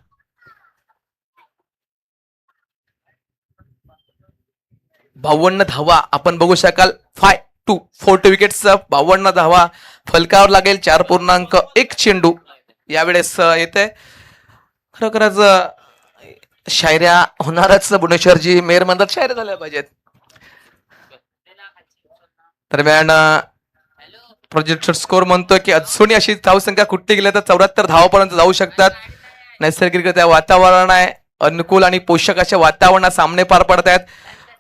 बावन्न धावा आपण बघू शकाल. 4 विकेट्स, 52 धावा फलकावर लागेल. 4.1 चेंडू यावेळेस येते. खरोखरच शायऱ्या होणारच. भुवनेश्वरजी मेयर म्हणतात शायऱ्या झाल्या पाहिजेत. दरम्यान प्रोजेक्ट स्कोर म्हणतोय की अजूनही अशी धावसंख्या कुठे गेल्या तर 74 धावापर्यंत जाऊ शकतात. नैसर्गिकरित्या वातावरण आहे अनुकूल आणि पोषक अशा वातावरणात सामने पार पडत आहेत.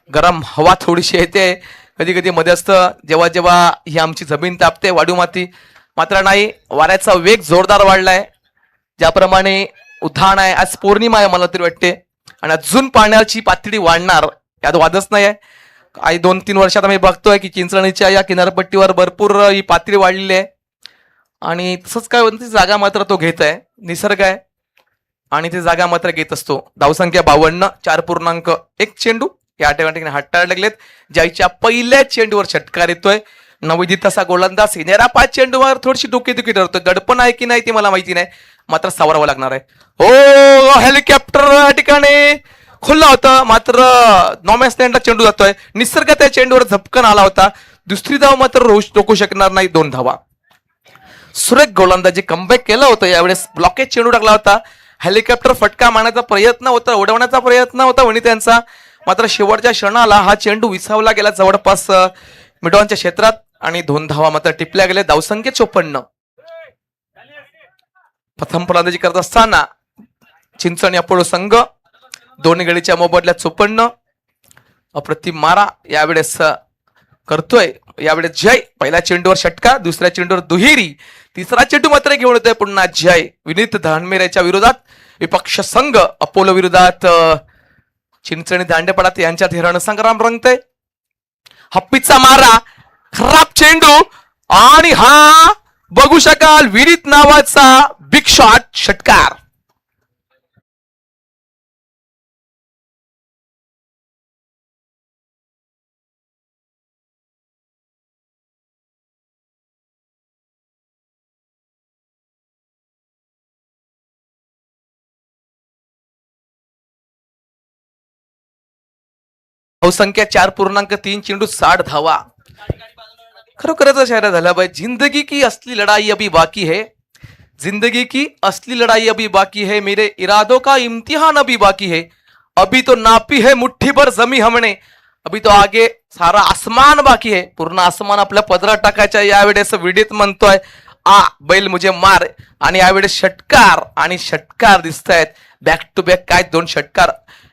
गरम हवा थोडीशी येते कधी कधी मध्यस्थ, जेव्हा जेव्हा ही आमची जमीन तापते वाळू माती. मात्र नाही, वाऱ्याचा वेग जोरदार वाढलाय. ज्याप्रमाणे उधाण आहे, आज पौर्णिमा आहे मला तरी वाटते आणि अजून पाण्याची पातळी वाढणार यात वादच नाही आहे. काही 2-3 वर्षात आम्ही बघतोय की चिंचणीच्या या किनारपट्टीवर भरपूर ही पातळी वाढलेली आहे आणि तसंच काय होतं, ती जागा मात्र तो घेत आहे. निसर्ग आहे आणि ती जागा मात्र घेत असतो. धावसंख्या 52. 4.1 चेंडू या ठिकाणी हाताळले लागलेत. ज्याच्या पहिल्या चेंडूवर षटकार येतोय. नवोदित असा गोलंदाज येणारा 5 चेंडूवर थोडीशी डोकेदुखी ठरतोय. दडपण आहे की नाही ते मला माहिती नाही, मात्र सावरावं लागणार आहे. हो, हेलिकॉप्टर या ठिकाणी खुल्ला होता मात्र नॉमॅन स्टँडला चेंडू जातोय. निसर्ग त्या चेंडूवर झपकन आला होता. दुसरी धाव मात्र रोखू शकणार नाही. 2 धावा. सुरेख गोलंदाजी कमबॅक केलं होतं. यावेळेस ब्लॉकेज चेंडू टाकला होता. हेलिकॉप्टर फटका मारण्याचा प्रयत्न होता, उडवण्याचा प्रयत्न होता वणी त्यांचा, मात्र शेवटच्या क्षणाला हा चेंडू विसावला गेला जवळपास मिडॉनच्या क्षेत्रात आणि 2 धावा मात्र टिपल्या गेल्या. धावसंख्या 54. प्रथम फलंदाजी करत असताना चिंचणी अपोलो संघ 2 गडीच्या मोबदल्यात 54. अप्रतिम मारा यावेळेस करतोय. यावेळेस जय पहिल्या चेंडूवर षटकार, दुसऱ्या चेंडूवर दुहेरी, तिसरा चेंडू मात्र घेऊन येतोय पुन्हा जय. विनीत धानमेर याच्या विरोधात विपक्ष संघ अपोलो विरोधात चिंचणी दांडेपडात यांच्यात हिरण संग्राम रंगतय. हप्पीचा मारा, खराब चेंडू आणि हा बघू शकाल विनीत नावाचा बिग शॉट षटकार. संख्या 4.3 चेंडू 60 धावा. खरोखरच शायरा झाला भाई. जिंदगी की असली लड़ाई अभी बाकी है, जिंदगी की असली लड़ाई अभी बाकी है, मेरे इरादों का इम्तिहान अभी बाकी है, अभी तो नापी है मुट्ठी भर जमी हमने, अभी तो आगे सारा आसमान बाकी है. पूर्ण आसमान आपल्या पदरात टाकायच्या यावेळेस विडीत म्हणतोय आ बैल मुझे मार. आणि यावेळेस षटकार आणि षटकार दिसत आहेत बॅक टू बॅक. काय दोन षटकार,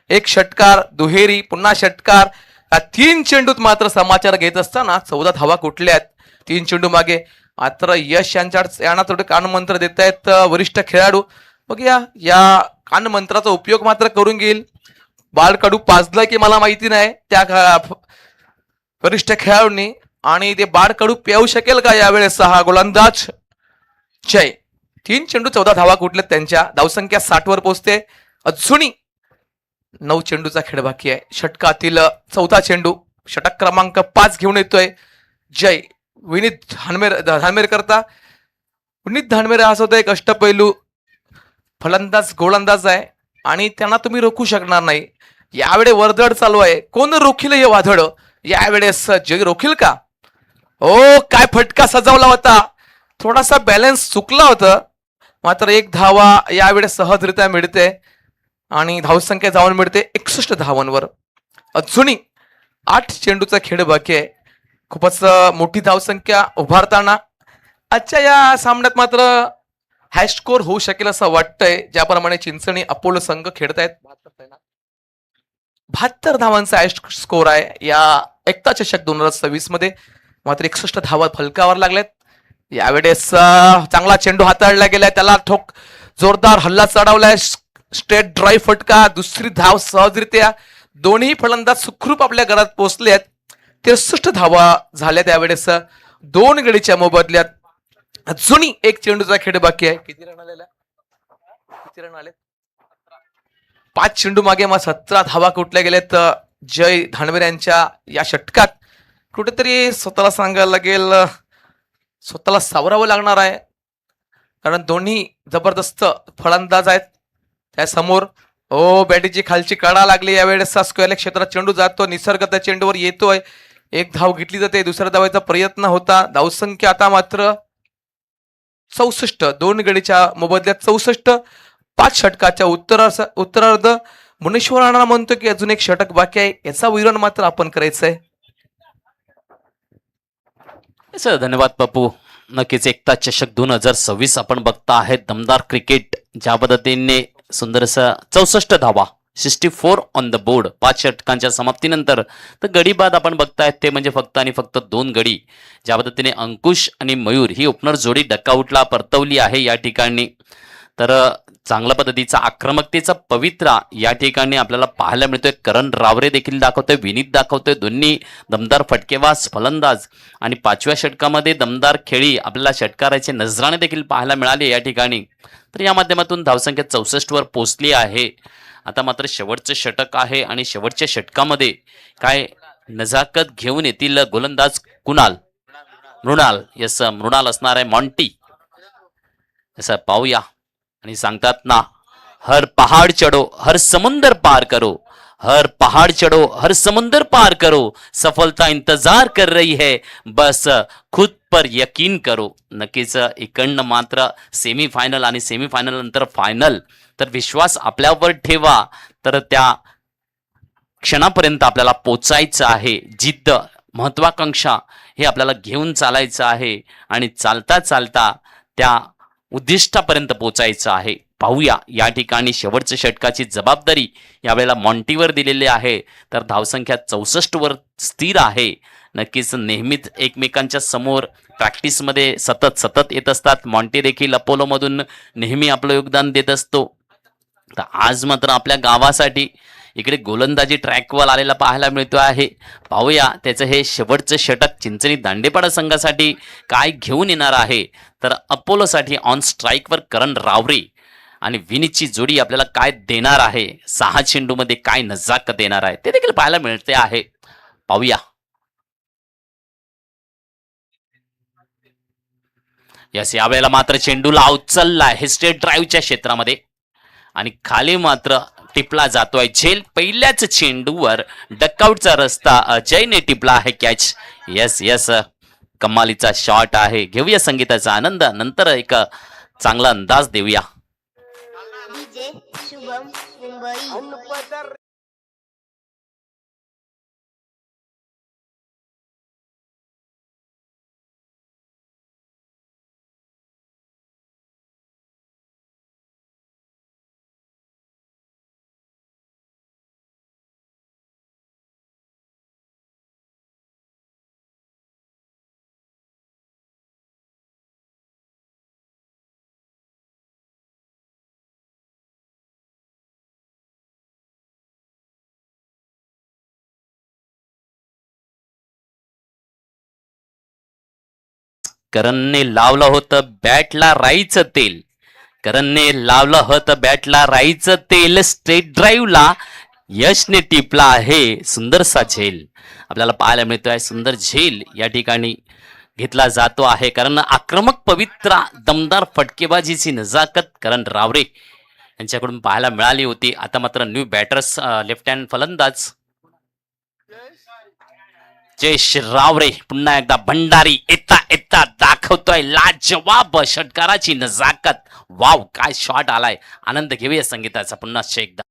एक षटकार दुहेरी पुन्हा षटकार. या 3 चेंडूत मात्र समाचार घेत असताना 14 धावा कुठल्या आहेत 3 चेंडू मागे. मात्र यश यांना थोडे कानमंत्र देत आहेत वरिष्ठ खेळाडू. बघूया या कानमंत्राचा उपयोग मात्र करून घेईल. बाळकडू पाजलाय की मला माहिती नाही त्या वरिष्ठ खेळाडूंनी, आणि ते बाळकडू पेऊ शकेल का यावेळेस हा गोलंदाज जय. 3 चेंडू 14 धावा कुठल्या त्यांच्या. धावसंख्या 60 वर पोहोचते. अजूनही 9 चेंडूचा खेळ बाकी आहे. षटकातील 4था चेंडू षटक क्रमांक 5 घेऊन येतोय जय. विनीत धानमेर करता. विनीत धानमेर हा सुद्धा एक अष्टपैलू फलंदाज गोलंदाज आहे आणि त्यांना तुम्ही रोखू शकणार नाही. यावेळी वर्दळ चालू आहे. कोण रोखील हे वादळ यावेळेस? जय रोखील का? ओ काय फटका सजवला होता. थोडासा बॅलन्स चुकला होता. मात्र 1 धावा यावेळेस सहजरित्या मिळते आणि धावसंख्या जाऊन मिळते 61 धावांवर. अजूनही 8 चेंडूचा खेळ बाकी आहे. खूपच मोठी धावसंख्या उभारताना आजच्या या सामन्यात मात्र हाय स्कोर होऊ शकेल असं वाटतंय. ज्याप्रमाणे चिंचणी अपोलो संघ खेळतायत 72 धावांचा हाय स्कोर आहे या एकता चषक 2026 मध्ये. मात्र 61 धावा फलकावर लागल्यात. यावेळेस चांगला चेंडू हाताळला गेलाय, त्याला ठोक जोरदार हल्ला चढवलाय. स्ट्रेट ड्राईव्ह फटका, दुसरी धाव सहजरित्या. दोन्ही फलंदाज सुखरूप आपल्या घरात पोहोचले आहेत. 63 धावा झाल्या त्यावेळेस 2 गडीच्या मोबदल्यात. अजूनही 1 चेंडूचा खेळ बाकी आहे. किती रन आले? 5 चेंडू मागे मग 17 धावा कुठल्या गेल्यात जय धानवेर यांच्या या षटकात. कुठेतरी स्वतःला सांगायला लागेल, स्वतःला सावरावं लागणार आहे, कारण दोन्ही जबरदस्त फलंदाज आहेत. त्यासमोर बॅटीची खालची कडा लागली. यावेळेस स्क्वेअर क्षेत्रात चेंडू जातो. निसर्ग त्या चेंडूवर येतोय. 1 धाव घेतली जाते. दुसऱ्या धावाचा प्रयत्न होता. धावसंख्या आता मात्र 64. 2 गडीच्या मोबदल्यात 64. 5 षटकाच्या उत्तरार्ध. मुनेश्वर राणा म्हणतो की अजून 1 षटक बाकी आहे. याचा विरोध मात्र आपण करायचंय. सर धन्यवाद पप्पू. नक्कीच एकता चषक 2026 आपण बघता आहेत. दमदार क्रिकेट ज्या पद्धतीने सुंदरसा 64 धावा 64 ऑन द बोर्ड 5 षटकांच्या समाप्तीनंतर. तर गडी बाद आपण बघतायत ते म्हणजे फक्त आणि फक्त 2 गडी. ज्या पद्धतीने अंकुश आणि मयूर ही ओपनर जोडी डकआउटला परतवली आहे या ठिकाणी. तर चांगल्या पद्धतीचा आक्रमकतेचा पवित्रा या ठिकाणी आपल्याला पाहायला मिळतोय. करण रावरे देखील दाखवतोय, विनीत दाखवतोय. दोन्ही दमदार फटकेबाज फलंदाज आणि 5व्या षटकामध्ये दमदार खेळी आपल्याला षटकाराचे नजराणे देखील पाहायला मिळाले या ठिकाणी. तर या माध्यमातून धावसंख्या 64 वर पोहोचली आहे. आता मात्र शेवटचं षटक आहे आणि शेवटच्या षटकामध्ये काय नजाकत घेऊन येतील गोलंदाज कुणाल? मृणाल असणार आहे. मॉन्टी असं पाहूया. आणि सांगतात ना, हर पहाड़ चढ़ो हर समुंदर पार करो, हर पहाड़ चढ़ो हर समुंदर पार करो, सफलता इंतजार कर रही है, बस खुद पर यकीन करो. नक्कीच इकडनं मात्र सेमीफायनल आणि सेमीफायनल नंतर फायनल. तर विश्वास आपल्यावर ठेवा. तर त्या क्षणापर्यंत आपल्याला पोचायचं आहे. जिद्द, महत्वाकांक्षा हे आपल्याला घेऊन चालायचं आहे आणि चालता चालता त्या उद्दिष्टापर्यंत पोचायचं आहे. पाहूया या ठिकाणी शेवटच्या षटकाची जबाबदारी यावेळेला मॉन्टीवर दिलेली आहे. तर धावसंख्या 64 वर स्थिर आहे. नक्कीच नेहमीच एकमेकांच्या समोर प्रॅक्टिसमध्ये सतत येत असतात. मॉन्टी देखील अपोलोमधून नेहमी आपलं योगदान देत असतो. तर आज मात्र आपल्या गावासाठी इकडे गोलंदाजी ट्रॅकवर आलेला पाहायला मिळतो आहे. पाहूया त्याचं हे शेवटचं षटक चिंचणी दांडेपाडा संघासाठी काय घेऊन येणार आहे. तर अपोलोसाठी ऑन स्ट्राईकवर करण रावरे आणि विनीतची जोडी आपल्याला काय देणार आहे, 6 चेंडूमध्ये काय नजाकत देणार आहे ते देखील पाहायला मिळते आहे. पाहूया. यस, यावेळेला मात्र चेंडूला उचलला हे स्ट्रेट ड्राईव्हच्या क्षेत्रामध्ये आणि खाली मात्र टिपला जातोय झेल. पहिल्याच चेंडूवर डकआउटचा रस्ता अजयने टिपला आहे कॅच. यस यस, कमालीचा शॉट आहे. घेऊया संगीताचा आनंद, नंतर एक चांगला अंदाज देऊया. डीजे शुभम मुंबई. करणने लावलं होतं बॅटला राईचं तेल. करणने लावलं होतं बॅटला राईचं तेल. स्ट्रेट ड्राईव्हला यशने टिपला आहे सुंदरसा झेल. आपल्याला पाहायला मिळतोय सुंदर झेल या ठिकाणी घेतला जातो आहे. कारण आक्रमक पवित्रा दमदार फटकेबाजीची नजाकत करण रावरे यांच्याकडून पाहायला मिळाली होती. आता मात्र न्यू बॅटर्स लेफ्ट हँड फलंदाज जयेश रावरे पुन्हा एकदा भंडारी येता येता दाखवतोय लाजवाब षटकाराची नजाकत. वाव, काय शॉट आलाय. आनंद घेऊया संगीताचा पुन्हा एकदा.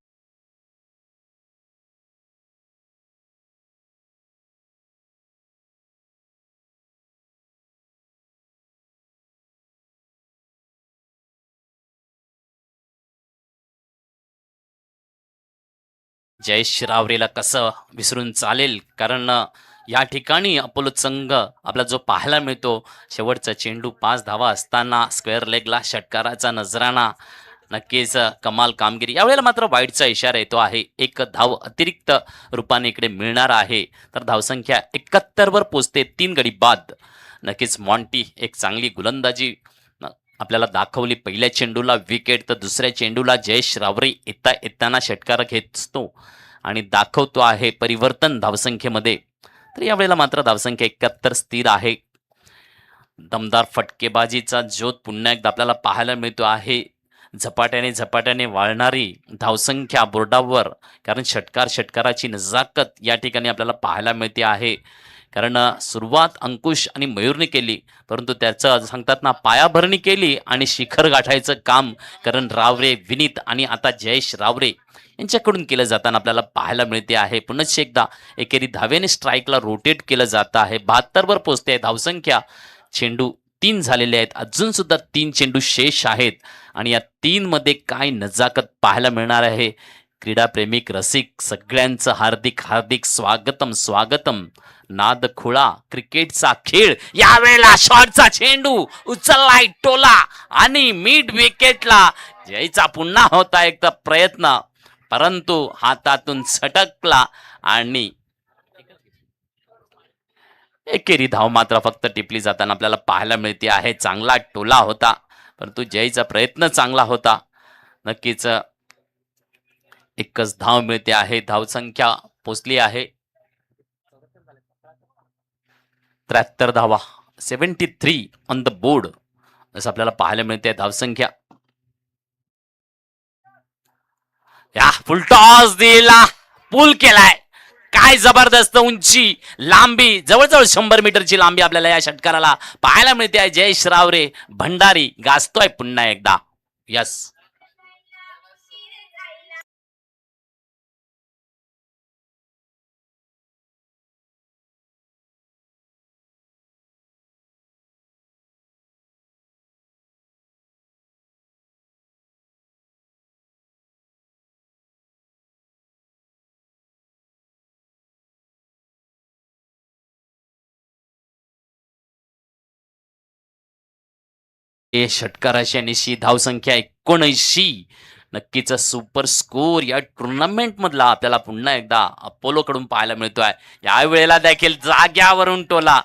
जयेश रावरेला कसं विसरून चालेल, कारण या ठिकाणी अपोलो संघ आपला जो पाहायला मिळतो शेवटचा चेंडू 5 धावा असताना स्क्वेअर लेगला षटकाराचा नजराणा. नक्कीच कमाल कामगिरी. यावेळेला मात्र वाईटचा इशारा येतो आहे. 1 धाव अतिरिक्त रूपाने इकडे मिळणार आहे. तर धावसंख्या 71 वर पोचते 3 गडी बाद. नक्कीच मॉन्टी एक चांगली गोलंदाजी आपल्याला दाखवली. पहिल्या चेंडूला विकेट, तर दुसऱ्या चेंडूला जयेश रावरे येताना षटकार घेतो आणि दाखवतो आहे परिवर्तन धावसंख्येमध्ये. तर यावेळेला मात्र धावसंख्या 71 स्थिर आहे. दमदार फटकेबाजीचा ज्योत पुन्हा एकदा आपल्याला पाहायला मिळतो आहे. झपाट्याने झपाट्याने वाढणारी धावसंख्या बोर्डावर, कारण षटकाराची नजाकत या ठिकाणी आपल्याला पाहायला मिळते आहे. कारण सुरुवात अंकुश आणि मयूरने केली, परंतु त्याचं सांगतात ना पायाभरणी केली आणि शिखर गाठायचं काम करण रावरे, विनीत आणि आता जयेश रावरे यांच्याकडून केलं जाताना आपल्याला पाहायला मिळते आहे. पुन्हा एकदा एकेरी धावेने स्ट्राईकला रोटेट केलं जात आहे. 72 वर पोहोचते आहे धावसंख्या. चेंडू 3 झालेले आहेत, अजून सुद्धा 3 चेंडू शेष आहेत आणि या 3 मध्ये काय नजाकत पाहायला मिळणार आहे. क्रीडाप्रेमिक रसिक सगळ्यांचं हार्दिक हार्दिक स्वागतम स्वागतम. नाद खुळा क्रिकेटचा खेळ. यावेळेला शॉटचा चेंडू उचललाय टोला आणि मिड विकेटला जयचा पुन्हा होता एक प्रयत्न, परंतु हातातून सटकला आणि एकेरी धाव मात्र फक्त टिपली जाताना आपल्याला पाहायला मिळते आहे. चांगला टोला होता, परंतु जयचा प्रयत्न चांगला होता. नक्कीच एकच धाव मिळते आहे. धावसंख्या पोचली आहे 73 धावा, 73 ऑन द बोर्ड असं आपल्याला पाहायला मिळते धावसंख्या. या फुल टॉस दिला, पूल केलाय. काय जबरदस्त उंची, लांबी, जवळजवळ 100 मीटरची लांबी आपल्याला या षटकाराला पाहायला मिळते आहे. जयेश रावरे भंडारी गाजतोय पुन्हा एकदा. यस, हे षटकाराशी धावसंख्या 79. नक्कीच सुपर स्कोर या टुर्नामेंट मधला आपल्याला पुन्हा एकदा अपोलो कडून पाहायला मिळतोय. यावेळेला देखील जाग्यावरून टोला,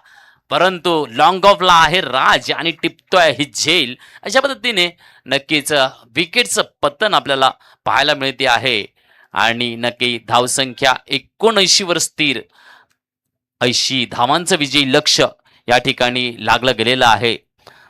परंतु लॉंग ऑफला आहे राज आणि टिपतोय ही झेल. अशा पद्धतीने नक्कीच विकेटचं पतन आपल्याला पाहायला मिळते आहे आणि नक्की धावसंख्या 79 वर स्थिर. 80 धावांचं विजयी लक्ष या ठिकाणी लागलं गेलेलं आहे.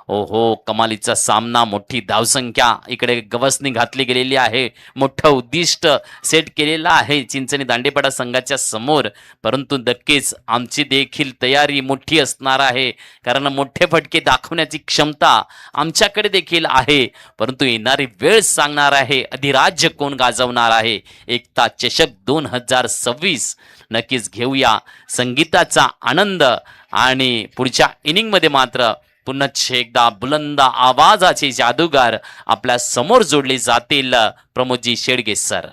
ओहो, कमालीचा सामना, मोठी धावसंख्या इकडे गवसणी घातली गेलेली आहे. मोठं उद्दिष्ट सेट केलेलं आहे चिंचणी दांडेपाडा संघाच्या समोर. परंतु नक्कीच आमची देखील तयारी मोठी असणार आहे, कारण मोठे फटके दाखवण्याची क्षमता आमच्याकडे देखील आहे. परंतु येणारी वेळ सांगणार आहे अधिराज्य कोण गाजवणार आहे. एकता चषक 2026 नक्कीच घेऊया संगीताचा आनंद आणि पुढच्या इनिंगमध्ये मात्र पुन्हा एकदा बुलंद आवाजाचे जादूगार आपल्या समोर जोडले जातील. प्रमोदजी शेडगे सर.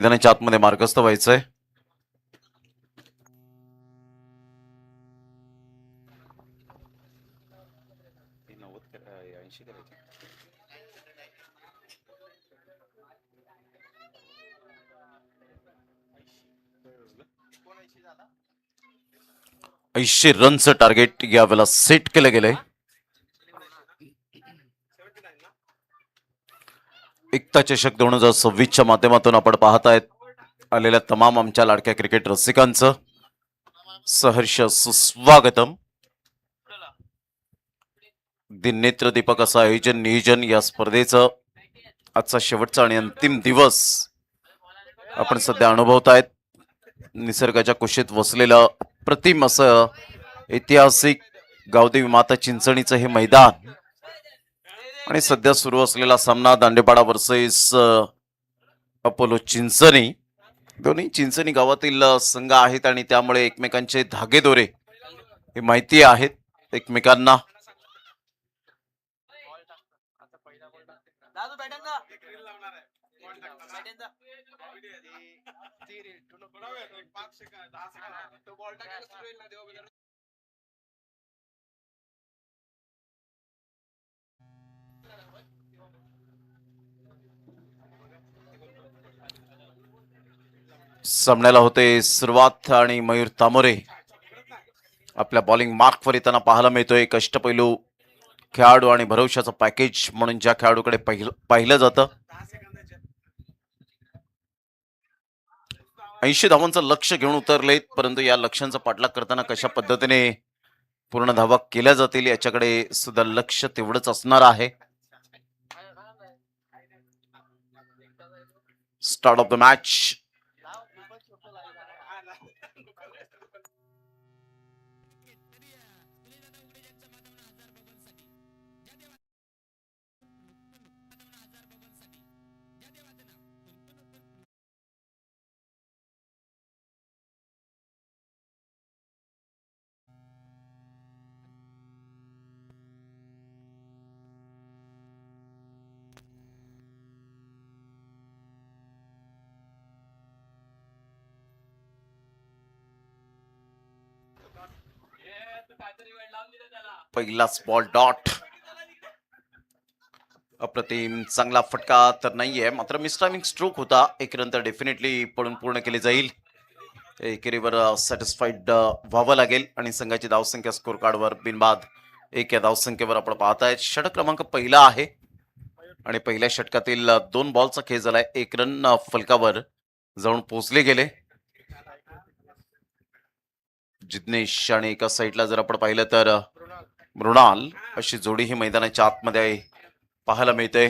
मैदानाच्या आतमध्ये मार्गस्थ व्हायचंय. ऐंशी रनचं टार्गेट यावेळेला सेट केलं गेलंय. एकता चषक 2026च्या माध्यमातून आपण पाहतायत आलेल्या तमाम आमच्या लाडक्या क्रिकेट रसिकांचं सहर्ष सुस्वागतम. दिननेत्र दीपक असं आयोजन नियोजन या स्पर्धेचं आजचा शेवटचा आणि अंतिम दिवस आपण सध्या अनुभवतायत. निसर्गाच्या कुशीत वसलेलं अप्रतिम असं ऐतिहासिक गावदेवी माता चिंचणीचं हे मैदान आणि सध्या सुरू असलेला सामना दांडेपाडा वर्सेस अपोलो चिंचणी. दोन्ही चिंचणी गावातील संघ आहेत आणि त्यामुळे एकमेकांचे धागेदोरे हे माहिती आहेत एकमेकांना. सामन्याला होते सुरुवात आणि मयूर तामोरे आपल्या बॉलिंग मार्कवर येताना पाहायला मिळतोय. अष्टपैलू खेळाडू आणि भरवशाचं पॅकेज म्हणून ज्या खेळाडूकडे पाहिलं जातं. 80 धावांचं लक्ष घेऊन उतरलेत, परंतु या लक्ष्यांचा पाठलाग करताना कशा पद्धतीने पूर्ण धावा केल्या जातील याच्याकडे सुद्धा लक्ष तेवढंच असणार आहे. Start of the match. पहिलाच बॉल डॉट. अप्रतिम चांगला फटका तर नाहीये, मात्र मिसटायमिंग स्ट्रोक होता. एक रन तर डेफिनेटली पडून पूर्ण केले जाईल. एकेरीवर सॅटिस्फाईड व्हावं लागेल आणि संघाची धावसंख्या स्कोर कार्डवर बिनबाद 1 या धावसंख्येवर आपण पाहताय. षटक क्रमांक पहिला आहे आणि पहिल्या षटकातील 2 बॉलचा खेळ झालाय. 1 रन फलकावर जाऊन पोहोचले गेले. जिग्नेश आणि एका साईडला जर आपण पाहिलं तर मृणाल अशी जोडी ही मैदानाच्या आतमध्ये पाहायला मिळते.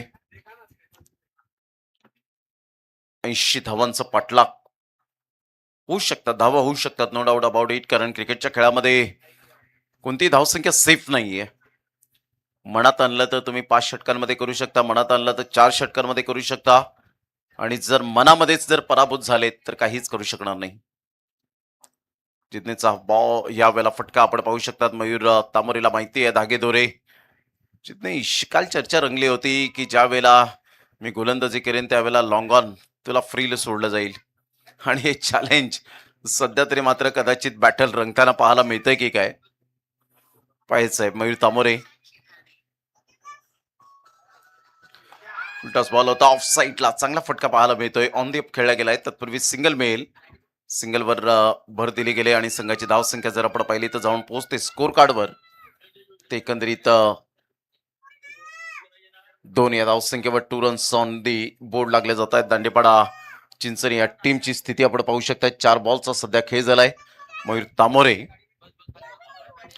80 धावांचं पाठलाग होऊ शकतात, धावा होऊ शकतात, नो डाऊट अबाउट इट. कारण क्रिकेटच्या खेळामध्ये कोणतीही धावसंख्या सेफ नाहीये. मनात आणलं तर तुम्ही 5 षटकांमध्ये करू शकता, मनात आणलं तर 4 षटकांमध्ये करू शकता आणि जर मनामध्येच जर पराभूत झाले तर काहीच करू शकणार नाही. जितनेचा बॉल या वेळेला फटका आपण पाहू शकतात. मयूर तामोरेला माहिती आहे धागेदोरे. जितने काल चर्चा रंगली होती की ज्या वेळेला मी गोलंदाजी करेन त्यावेळेला लॉंग ऑन तुला फ्रीला सोडलं जाईल आणि हे चॅलेंज सध्या तरी मात्र कदाचित बॅटल रंगताना पाहायला मिळतंय की काय पाहायचंय. मयूर तामोरे उलटाच बॉल होता ऑफ साईडला, चांगला फटका पाहायला मिळतोय. ऑन दी अप खेळला गेलाय. तत्पूर्वी सिंगल मिळेल, सिंगलवर भर दिली गेली आणि संघाची धावसंख्या जर आपण पाहिली तर जाऊन पोहोचते स्कोर कार्डवर. ते एकंदरीत 2 या धावसंख्येवर 2 रन्स ऑन दी बोर्ड लागले जात आहेत. दांडेपाडा चिंचणी या टीमची स्थिती आपण पाहू शकता. 4 बॉलचा सध्या खेळ झालाय. मयूर तामोरे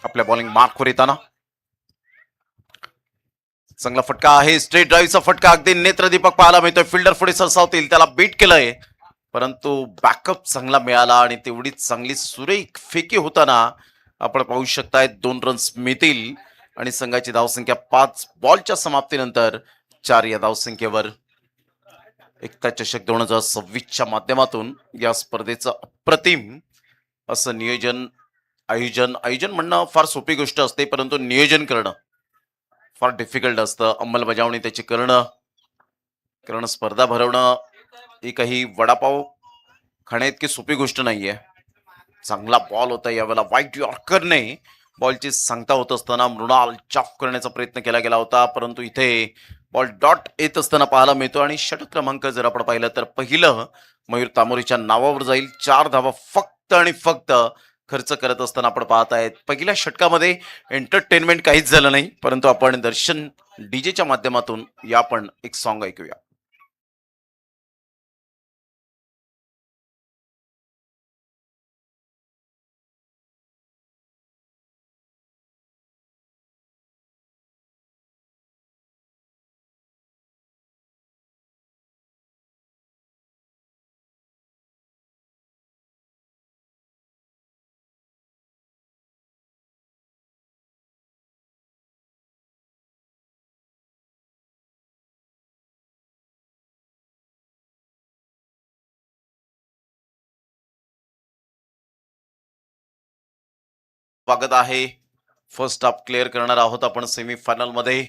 आपल्या बॉलिंग मार्कवर येताना चांगला फटका आहे. स्ट्रेट ड्राईव्हचा फटका अगदी नेत्रदीपक पाहायला मिळतोय. फिल्डर पुढे सरसावतील, त्याला बीट केलंय, परंतु बॅकअप चांगला मिळाला आणि तेवढीच चांगली सुरेख फेकी होताना आपण पाहू शकताय 2 रन्स मिळतील आणि संघाची धावसंख्या 5 बॉलच्या समाप्तीनंतर 4 या धावसंख्येवर. एकता चषक 2026च्या माध्यमातून या स्पर्धेचं अप्रतिम असं नियोजन आयोजन म्हणणं फार सोपी गोष्ट असते, परंतु नियोजन करणं फार डिफिकल्ट असतं. अंमलबजावणी त्याची करणं स्पर्धा भरवणं ही काही वडापाव खाण्याइतकी सोपी गोष्ट नाहीये. चांगला बॉल होता यावेळेला व्हाईट यॉर्करने बॉलची सांगता होत असताना मृणाल चाप करण्याचा प्रयत्न केला गेला होता, परंतु इथे बॉल डॉट येत असताना पाहायला मिळतो आणि षटक क्रमांक जर आपण पाहिलं तर पहिलं मयूर तामोरीच्या नावावर जाईल. 4 धावा फक्त आणि फक्त खर्च करत असताना आपण पाहत आहेत. पहिल्या षटकामध्ये एंटरटेनमेंट काहीच झालं नाही, परंतु आपण दर्शन डीजेच्या माध्यमातून या आपण एक सॉन्ग ऐकूया. स्वागत आहे. फर्स्ट हाफ क्लिअर करणार आहोत आपण सेमीफायनल मध्ये.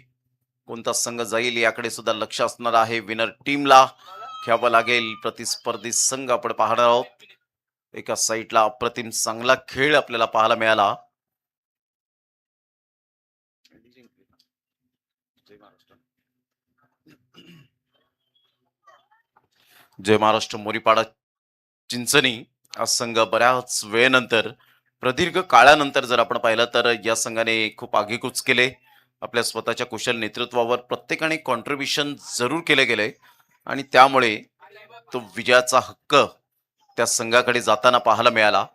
कोणता संघ जाईल याकडे सुद्धा लक्ष असणार आहे. विनर टीमला घ्यावं लागेल. प्रतिस्पर्धी संघ आपण पाहणार आहोत. एका साईडला अप्रतिम चांगला खेळ आपल्याला पाहायला मिळाला. जय महाराष्ट्र मोरीपाडा चिंचणी हा संघ बऱ्याच वेळेनंतर प्रदीर्घ काळानंतर जर आपण पाहिलं तर या संघाने खूप आगेकूच केले. आपल्या स्वतःच्या कुशल नेतृत्वावर प्रत्येकाने कॉन्ट्रीब्युशन जरूर केले गेले आणि त्यामुळे तो विजयाचा हक्क त्या संघाकडे जाताना पाहायला मिळाला.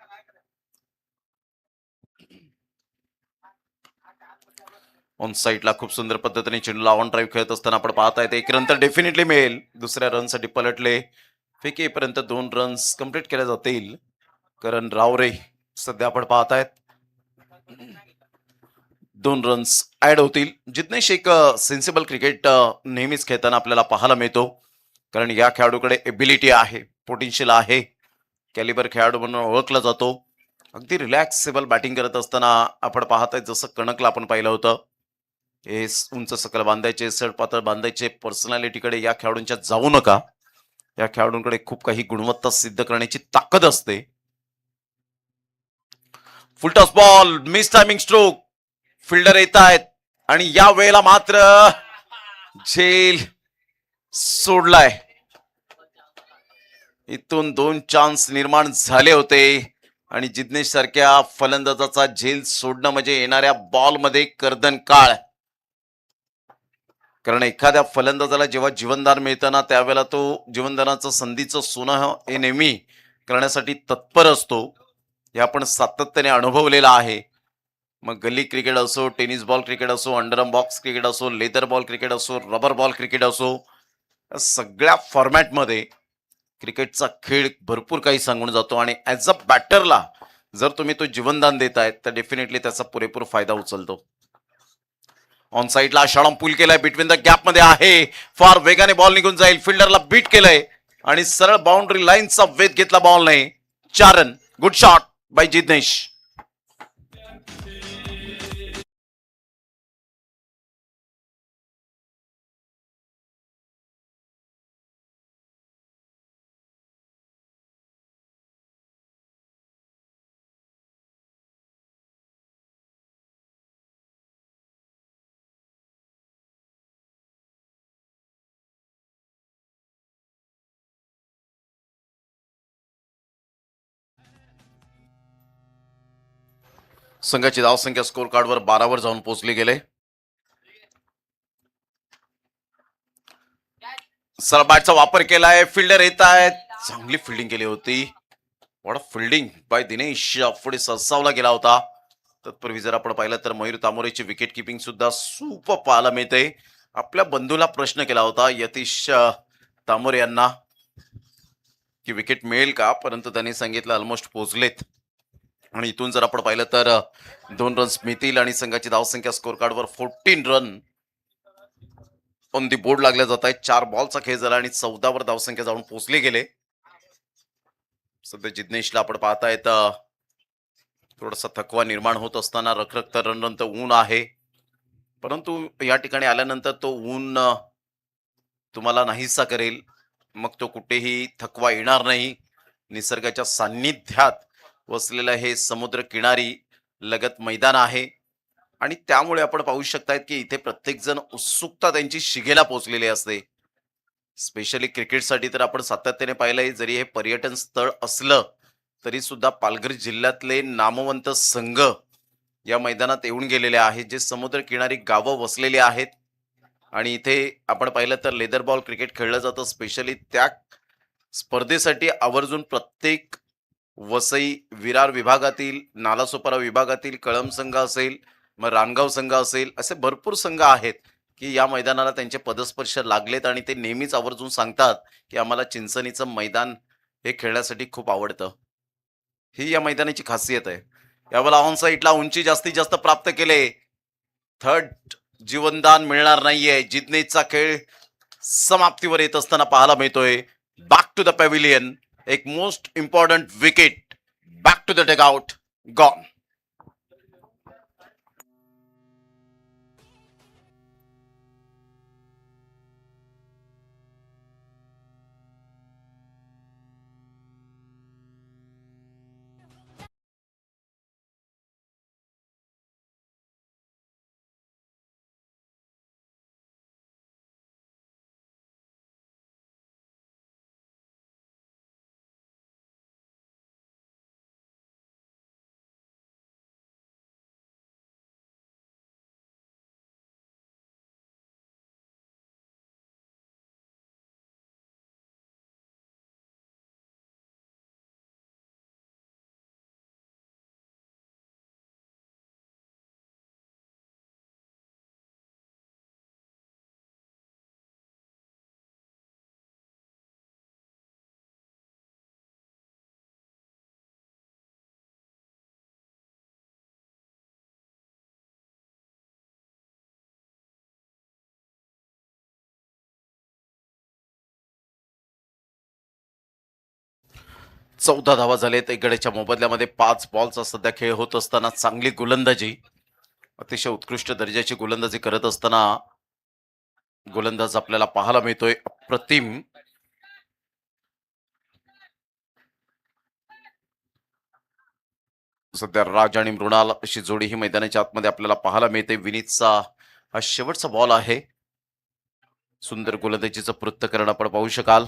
ऑन साईडला खूप सुंदर पद्धतीने चेंडूला ऑन ड्राईव्ह खेळत असताना आपण पाहत आहेत. एक रन तर डेफिनेटली मिळेल. दुसऱ्या रनसाठी पलटले. फेकीपर्यंत 2 रन्स कंप्लीट केले जातील. करण रावरे सध्या आपण पाहत आहेत 2 रन्स ऍड होतील. जिग्नेश एक सेन्सिबल क्रिकेट नेहमीच खेळताना आपल्याला पाहायला मिळतो, कारण या खेळाडूकडे एबिलिटी आहे, पोटेन्शियल आहे, कॅलिबर खेळाडू म्हणून ओळखला जातो. अगदी रिलॅक्सेबल बॅटिंग करत असताना आपण पाहत आहेत जसं कणकला आपण पाहिलं होतं. हे उंच सकल बांधायचे, सडपातळ बांधायचे पर्सनॅलिटीकडे या खेळाडूंच्या जाऊ नका. या खेळाडूंकडे खूप काही गुणवत्ता सिद्ध करण्याची ताकद असते. Full toss ball, miss timing stroke, fielder येत आहेत आणि या वेळेला मात्र झेल सोडलाय. इथून 2 चान्स निर्माण झाले होते आणि जिग्नेश सारख्या फलंदाजाचा झेल सोडणं म्हणजे येणाऱ्या बॉल मध्ये कर्दन काळ. कारण एखाद्या फलंदाजाला जेव्हा जीवनदान मिळताना त्यावेळेला तो जीवनदानाचं संधीचं सोनं हे नेहमी करण्यासाठी तत्पर असतो. हे आपण सातत्याने अनुभवलेलं आहे. मग गल्ली क्रिकेट असो, टेनिस बॉल क्रिकेट असो, अंडरआर्म बॉक्स क्रिकेट असो, लेदर बॉल क्रिकेट असो, रबर बॉल क्रिकेट असो, या सगळ्या फॉर्मॅटमध्ये क्रिकेटचा खेळ भरपूर काही सांगून जातो आणि ॲज अ बॅटरला जर तुम्ही तो जीवनदान देताय तर डेफिनेटली त्याचा पुरेपूर फायदा उचलतो. ऑन साईडला शाळम पूल केलाय, बिटवीन द गॅप मध्ये आहे, फार वेगाने बॉल निघून जाईल, फिल्डरला बीट केलंय आणि सरळ बाउंड्री लाईनचा वेध घेतला बॉल नाही. 4 run. Good shot bye Jignesh. संघाची धावसंख्या स्कोर कार्डवर 12 वर जाऊन पोहोचली गेले. सरळ बॅटचा वापर केलाय, फिल्डर येत आहेत, चांगली फिल्डिंग केली होती. What fielding by Dinesh. पुढे सरसावला गेला होता. तत्पूर्वी जर आपण पाहिलं तर मयूर तामोरेची विकेट किपिंग सुद्धा सुपर पाहायला मिळते. आपल्या बंधूला प्रश्न केला होता यतीश तामोरे यांना की विकेट मिळेल का, परंतु त्यांनी सांगितलं ऑलमोस्ट पोहोचलेत. आणि इथून जर आपण पाहिलं तर 2 रन्स मिळतील आणि संघाची धावसंख्या स्कोर कार्डवर 14 रन ऑन दी बोर्ड लागल्या जात आहेत. 4 बॉलचा खेळ झाला आणि 14 वर धावसंख्या जाऊन पोहोचले गेले. सध्या जिग्नेशला आपण पाहतायत थोडासा थकवा निर्माण होत असताना रखरखत रणरणत ऊन आहे, परंतु या ठिकाणी आल्यानंतर तो ऊन तुम्हाला नाहीसा करेल. मग तो कुठेही थकवा येणार नाही. निसर्गाच्या सान्निध्यात वसलेलं हे समुद्र किनारी लगत मैदान आहे आणि त्यामुळे आपण पाहू शकतायत की इथे प्रत्येक जण उत्सुकता त्यांची शिगेला पोहोचलेली असते. स्पेशली क्रिकेटसाठी तर आपण सातत्याने पाहिलंय, जरी हे पर्यटन स्थळ असलं तरी सुद्धा पालघर जिल्ह्यातले नामवंत संघ या मैदानात येऊन गेलेले आहेत, जे समुद्र किनारी गावं वसलेली आहेत. आणि इथे आपण पाहिलं तर लेदर बॉल क्रिकेट खेळलं जातं. स्पेशली त्या स्पर्धेसाठी आवर्जून प्रत्येक वसई विरार विभागातील, नालासोपारा विभागातील कळंब संघ असेल, मग रानगाव संघ असेल, असे भरपूर संघ आहेत की या मैदानाला त्यांचे पदस्पर्श लागलेत आणि ते नेहमीच आवर्जून सांगतात की आम्हाला चिंचणीचं मैदान हे खेळण्यासाठी खूप आवडतं. ही या मैदानाची खासियत आहे. यावेळेला ऑन साईडला उंची जास्तीत जास्त प्राप्त केले. थर्ड जीवनदान मिळणार नाहीये. जिद्दीचा खेळ समाप्तीवर येत असताना पाहायला मिळतोय. बॅक टू द पॅव्हिलियन, एक most important wicket, back to the dugout, gone. चौदा धावा झालेत. एक गड्याच्या मोबदल्यामध्ये 5 बॉलचा सध्या खेळ होत असताना चांगली गोलंदाजी, अतिशय उत्कृष्ट दर्जाची गोलंदाजी करत असताना गोलंदाज आपल्याला पाहायला मिळतोय. अप्रतिम सध्या राज आणि मृणाल अशी जोडी ही मैदानाच्या आतमध्ये आपल्याला पाहायला मिळते. विनीतचा हा शेवटचा बॉल आहे. सुंदर गोलंदाजीचं पृथ्थकरण आपण पाहू शकाल.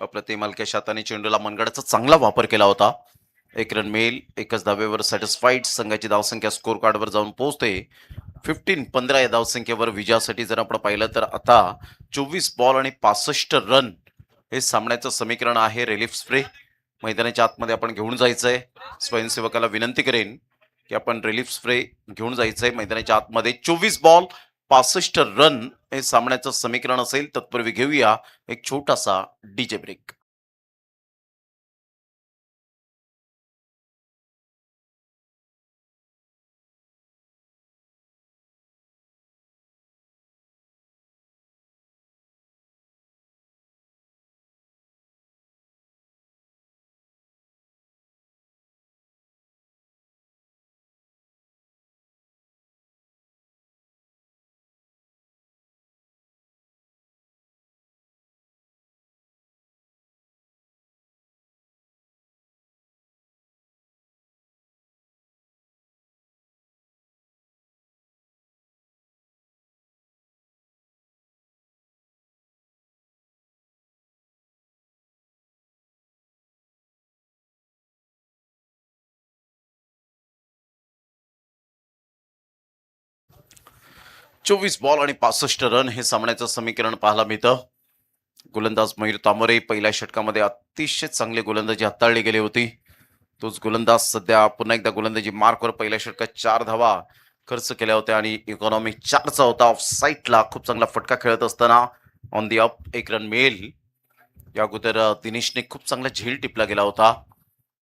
अप्रतिम हलक्या शाताने चेंडूला मनगडाचा चांगला वापर केला होता. 1 रन मिळेल. एकच धावेवर सॅटिस्फाईड. संघाची धावसंख्या स्कोर कार्डवर जाऊन पोहोचते 15 या धावसंख्येवर विजयासाठी. जर आपण पाहिलं तर आता 24 बॉल आणि 65 रन हे सामन्याचं समीकरण आहे. रिलीफ स्प्रे मैदानाच्या आतमध्ये आपण घेऊन जायचंय. स्वयंसेवकाला विनंती करेन की आपण रिलीफ स्प्रे घेऊन जायचंय मैदानाच्या आतमध्ये. 24 बॉल 65 रन हे सामन्याचं समीकरण असेल. तत्पूर्वी घेऊया एक छोटासा डीजे ब्रेक. चोवीस बॉल आणि 65 रन हे सामन्याचं समीकरण पाहायला मिळतं. गोलंदाज मयूर तामोरे पहिल्या षटकामध्ये अतिशय चांगली गोलंदाजी हाताळली गेली होती. तोच गोलंदाज सध्या पुन्हा एकदा गोलंदाजी मार्कवर पहिल्या षटकात 4 धावा खर्च केल्या होत्या आणि इकॉनॉमी 4चा होता. ऑफ साईडला खूप चांगला फटका खेळत असताना ऑन दी अप 1 रन मिळेल. या अगोदर दिनेशने खूप चांगला झेल टिपला गेला होता.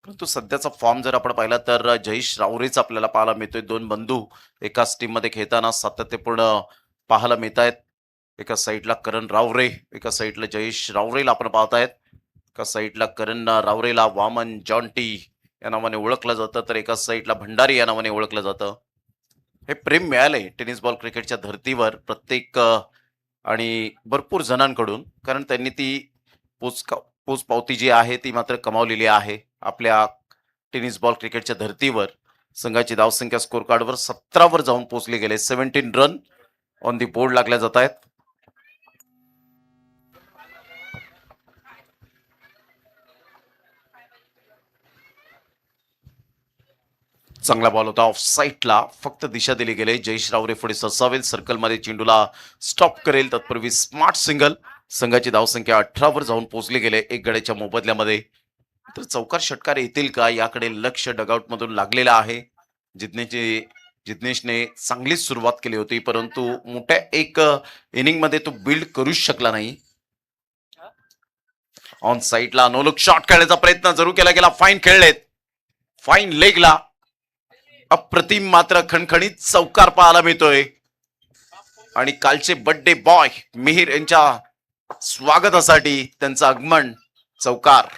परंतु सध्याचा फॉर्म जर आपण पाहिला तर जयेश रावरेचा आपल्याला पाहायला मिळतोय. 2 बंधू एकाच टीम मध्ये खेळताना सातत्यपूर्ण पाहायला मिळत आहेत. एका साईडला करण रावरे, एका साईडला जयेश रावरेला आपण पाहत आहेत. एका साईडला करण रावरेला वामन जॉन्टी या नावाने ओळखलं जातं, तर एका साईडला भंडारी या नावाने ओळखलं जातं. हे प्रेम मिळालंय टेनिस बॉल क्रिकेटच्या धर्तीवर प्रत्येक आणि भरपूर जणांकडून, कारण त्यांनी ती पोच पोचपावती जी आहे ती मात्र कमावलेली आहे आपल्या टेनिस बॉल क्रिकेटच्या धर्तीवर. संघाची धावसंख्या स्कोर कार्डवर 17 वर जाऊन पोहोचली गेले. 17 रन ऑन दी बोर्ड लागल्या जात आहेत. चांगला बॉल होता ऑफ साईडला, फक्त दिशा दिली गेली. जयेश रावरे पुढे सरसावेल, सर्कलमध्ये चेंडूला स्टॉप करेल तत्पूर्वी स्मार्ट सिंगल. संघाची धावसंख्या 18 वर जाऊन पोहोचली गेले एक गड्याच्या मोबदल्यामध्ये. तर चौकार षटकार येतील का याकडे लक्ष डगआउट मधून लागलेलं आहे. जिग्नेशने चांगलीच सुरुवात केली होती, परंतु मोठ्या एक इनिंग मध्ये तो बिल्ड करूच शकला नाही. ऑन साईडला नोलुक शॉट खेळण्याचा प्रयत्न जरूर केला गेला. फाईन खेळलेत, फाईन लेगला अप्रतिम मात्र खणखणीत चौकार पाहायला मिळतोय. आणि कालचे बर्थडे बॉय मिहिर यांच्या स्वागतासाठी त्यांचं आगमन चौकार.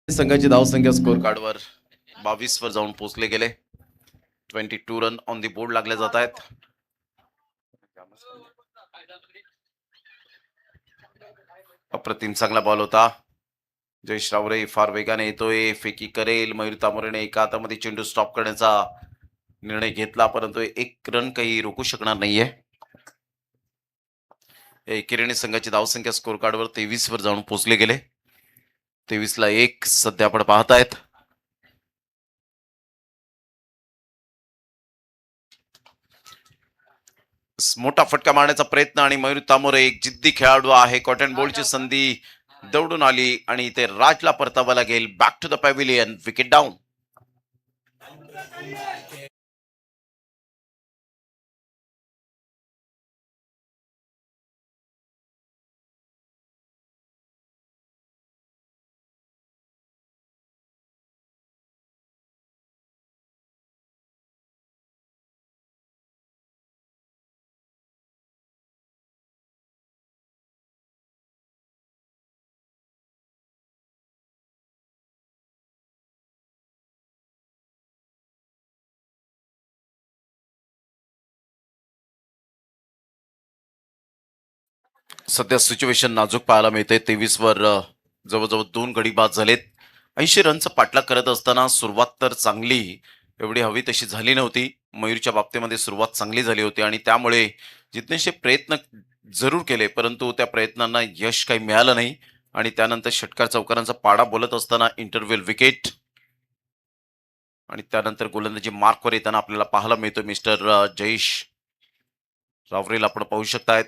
संघाची धावसंख्या स्कोर कार्डवर 22 वर जाऊन पोहोचले गेले. 22 रन ऑन दी बोर्ड लागले जात आहेत. अप्रतिम चांगला बॉल होता. जयेश रावरे फार वेगाने येतोय, फेकी करेल. मयूर तामोरेने एका हातामध्ये चेंडू स्टॉप करण्याचा निर्णय घेतला, परंतु एक रन काही रोखू शकणार नाहीये. एकेरीने संघाची धावसंख्या स्कोर कार्डवर 23 वर जाऊन पोहोचले गेले. 23 ला 1 सध्या आपण पाहतायत. मोठा फटका मारण्याचा प्रयत्न आणि मयूर तामोरे एक जिद्दी खेळाडू आहे. कॉटन बॉलची संधी दौडून आली आणि इथे राजला परतावा लागेल. Back to the pavilion, wicket down. सध्या सिच्युएशन नाजूक पाहायला मिळते. 23 वर जवळजवळ 2 गडी बाद झालेत. 80 रनचा पाठलाग करत असताना सुरुवात तर चांगली एवढी हवी तशी झाली नव्हती. मयूरच्या बाबतीमध्ये सुरुवात चांगली झाली होती आणि त्यामुळे जितनेशे प्रयत्न जरूर केले, परंतु त्या प्रयत्नांना यश काही मिळालं नाही. आणि त्यानंतर षटकार चौकारांचा पाडा बोलत असताना इंटरव्हेल विकेट. आणि त्यानंतर गोलंदाजी मार्कवर येताना आपल्याला पाहायला मिळतो मिस्टर जयेश रावरेला आपण पाहू शकतायत.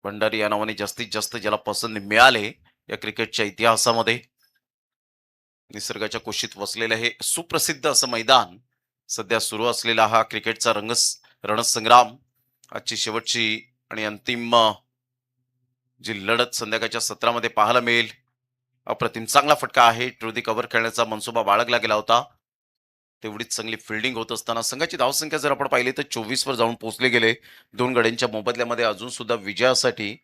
भंडारी या नावाने जास्तीत जास्त ज्याला पसंत मिळाले या क्रिकेटच्या इतिहासामध्ये. निसर्गाच्या कुशीत वसलेलं हे सुप्रसिद्ध असं मैदान, सध्या सुरू असलेला हा क्रिकेटचा रणसंग्राम, आजची शेवटची आणि अंतिम जी लढत संध्याकाळच्या सत्रामध्ये पाहायला मिळेल. अप्रतिम चांगला फटका आहे. ट्रू दी कव्हर खेळण्याचा मनसुबा बाळगला गेला होता. तेवढीच चांगली फिल्डिंग होत असताना संघाची धावसंख्या जर आपण पाहिली तर 24 वर जाऊन पोहोचले गेले. 2 गड्यांच्या मोबदल्यामध्ये अजून सुद्धा विजयासाठी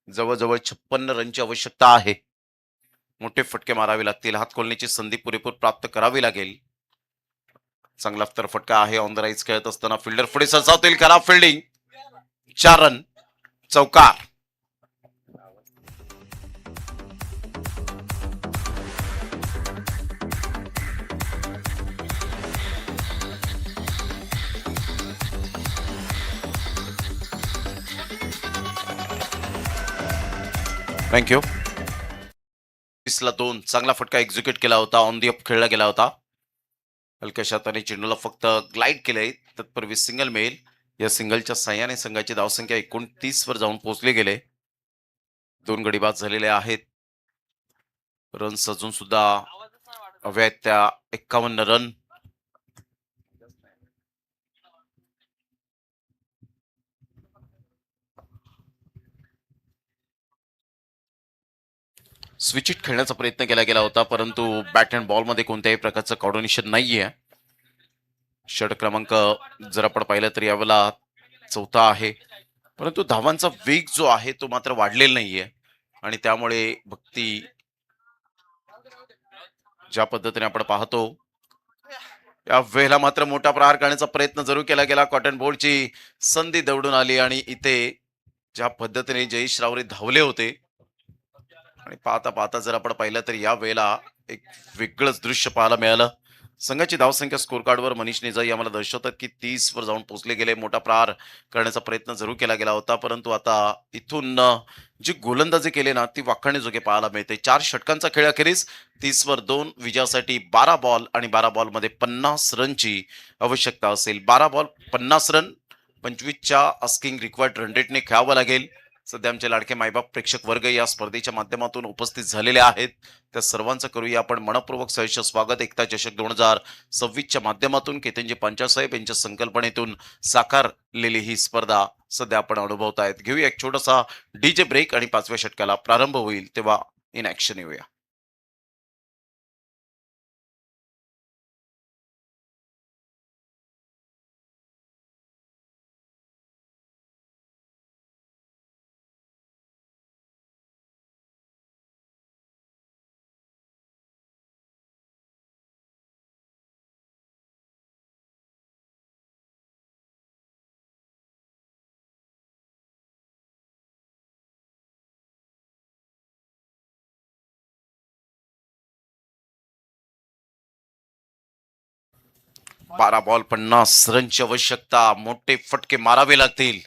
जवळजवळ 56 रनची आवश्यकता आहे. मोठे फटके मारावे लागतील. हात खोलण्याची संधी पुरेपूर प्राप्त करावी लागेल. चांगला फटका आहे. ऑन द राईज खेळत असताना फिल्डर पुढे सरसावतील. खराब फिल्डिंग. 4 रन, चौकार. थँक्यू. 20 ला 2 चांगला फटका एक्झिक्यूट केला होता. ऑन दी अप खेळला गेला होता. हलक्याशा हाताने चेंडूला फक्त ग्लाइड केले, तत्पूर्वी सिंगल मिळेल. या सिंगलच्या साह्याने संघाची धावसंख्या 29 वर जाऊन पोहोचले गेले. 2 गडी बाद झालेले आहेत. रन्स अजून सुद्धा हव्या आहेत त्या 51 रन. स्विचिट खेळण्याचा प्रयत्न केला गेला होता, परंतु बॅट अँड बॉल मध्ये कोणत्याही प्रकारचं कॉर्डिनेशन नाहीये. षटक क्रमांक जर आपण पाहिलं तर यावेळेला चौथा आहे, परंतु धावांचा वेग जो आहे तो मात्र वाढलेला नाहीये आणि त्यामुळे भक्ती ज्या पद्धतीने आपण पाहतो या वेळेला मात्र मोठा प्रहार करण्याचा प्रयत्न जरूर केला गेला. कॉटन बोल्टची संधी दवडून आली आणि इथे ज्या पद्धतीने जयेश रावरे धावले होते आणि पाहता पाहता जर आपण पाहिलं तर या वेळेला एक वेगळंच दृश्य पाहायला मिळालं. संघाची धावसंख्या स्कोर कार्डवर मनीष निजाई आम्हाला दर्शवतात की 30 वर जाऊन पोहोचले गेले. मोठा प्रहार करण्याचा प्रयत्न जरूर केला गेला होता, परंतु आता इथून जी गोलंदाजी केली ना ती वाखाणण्याजोगे पाहायला मिळते. 4 षटकांचा खेळ अखेरीस 30 वर 2 विजयासाठी 12 बॉल आणि 12 बॉल मध्ये 50 रनची आवश्यकता असेल. 12 बॉल 50 रन 25च्या आस्किंग रिक्वायर्ड रन रेटने खेळावं लागेल. सध्या आमचे लाडके मायबाप प्रेक्षक वर्ग या स्पर्धेच्या माध्यमातून उपस्थित झालेले आहेत. त्या सर्वांचं करूया आपण मनपूर्वक सहर्ष स्वागत. एकता चषक 2026च्या माध्यमातून केतनजी पांचाळ साहेब यांच्या संकल्पनेतून साकारलेली ही स्पर्धा सध्या आपण अनुभवत आहेत. घेऊया एक छोटासा डीजे ब्रेक आणि 5व्या षटकाला प्रारंभ होईल तेव्हा इन ऍक्शन येऊया. बारा बॉल 50 रनची आवश्यकता. मोठे फटके मारावे लागतील.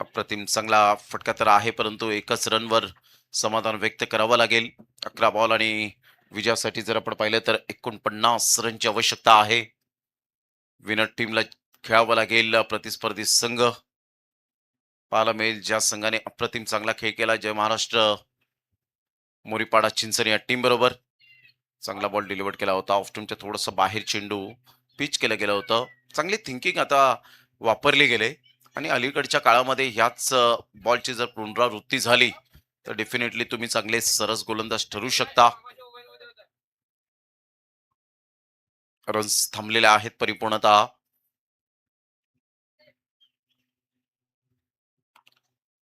अप्रतिम चांगला फटका तर आहे, परंतु एकच रनवर समाधान व्यक्त करावं लागेल. 11 बॉल आणि विजयासाठी जर आपण पाहिलं तर 49 रनची आवश्यकता आहे. विनर टीमला खेळावं लागेल. प्रतिस्पर्धी संघ पाहायला मिळेल ज्या संघाने अप्रतिम चांगला खेळ केला. जय महाराष्ट्र मोरीपाडा चिंचणी या टीम बरोबर चांगला बॉल डिलिव्हर केला होता. ऑफ टीमच्या थोडस बाहेर चेंडू पिच केलं गेलं होतं. चांगली थिंकिंग आता वापरली गेले आणि अलीकडच्या काळामध्ये ह्याच बॉलची जर पुनरावृत्ती झाली तर डेफिनेटली तुम्ही चांगले सरस गोलंदाज ठरू शकता. रन्स थांबलेले आहेत परिपूर्णतः.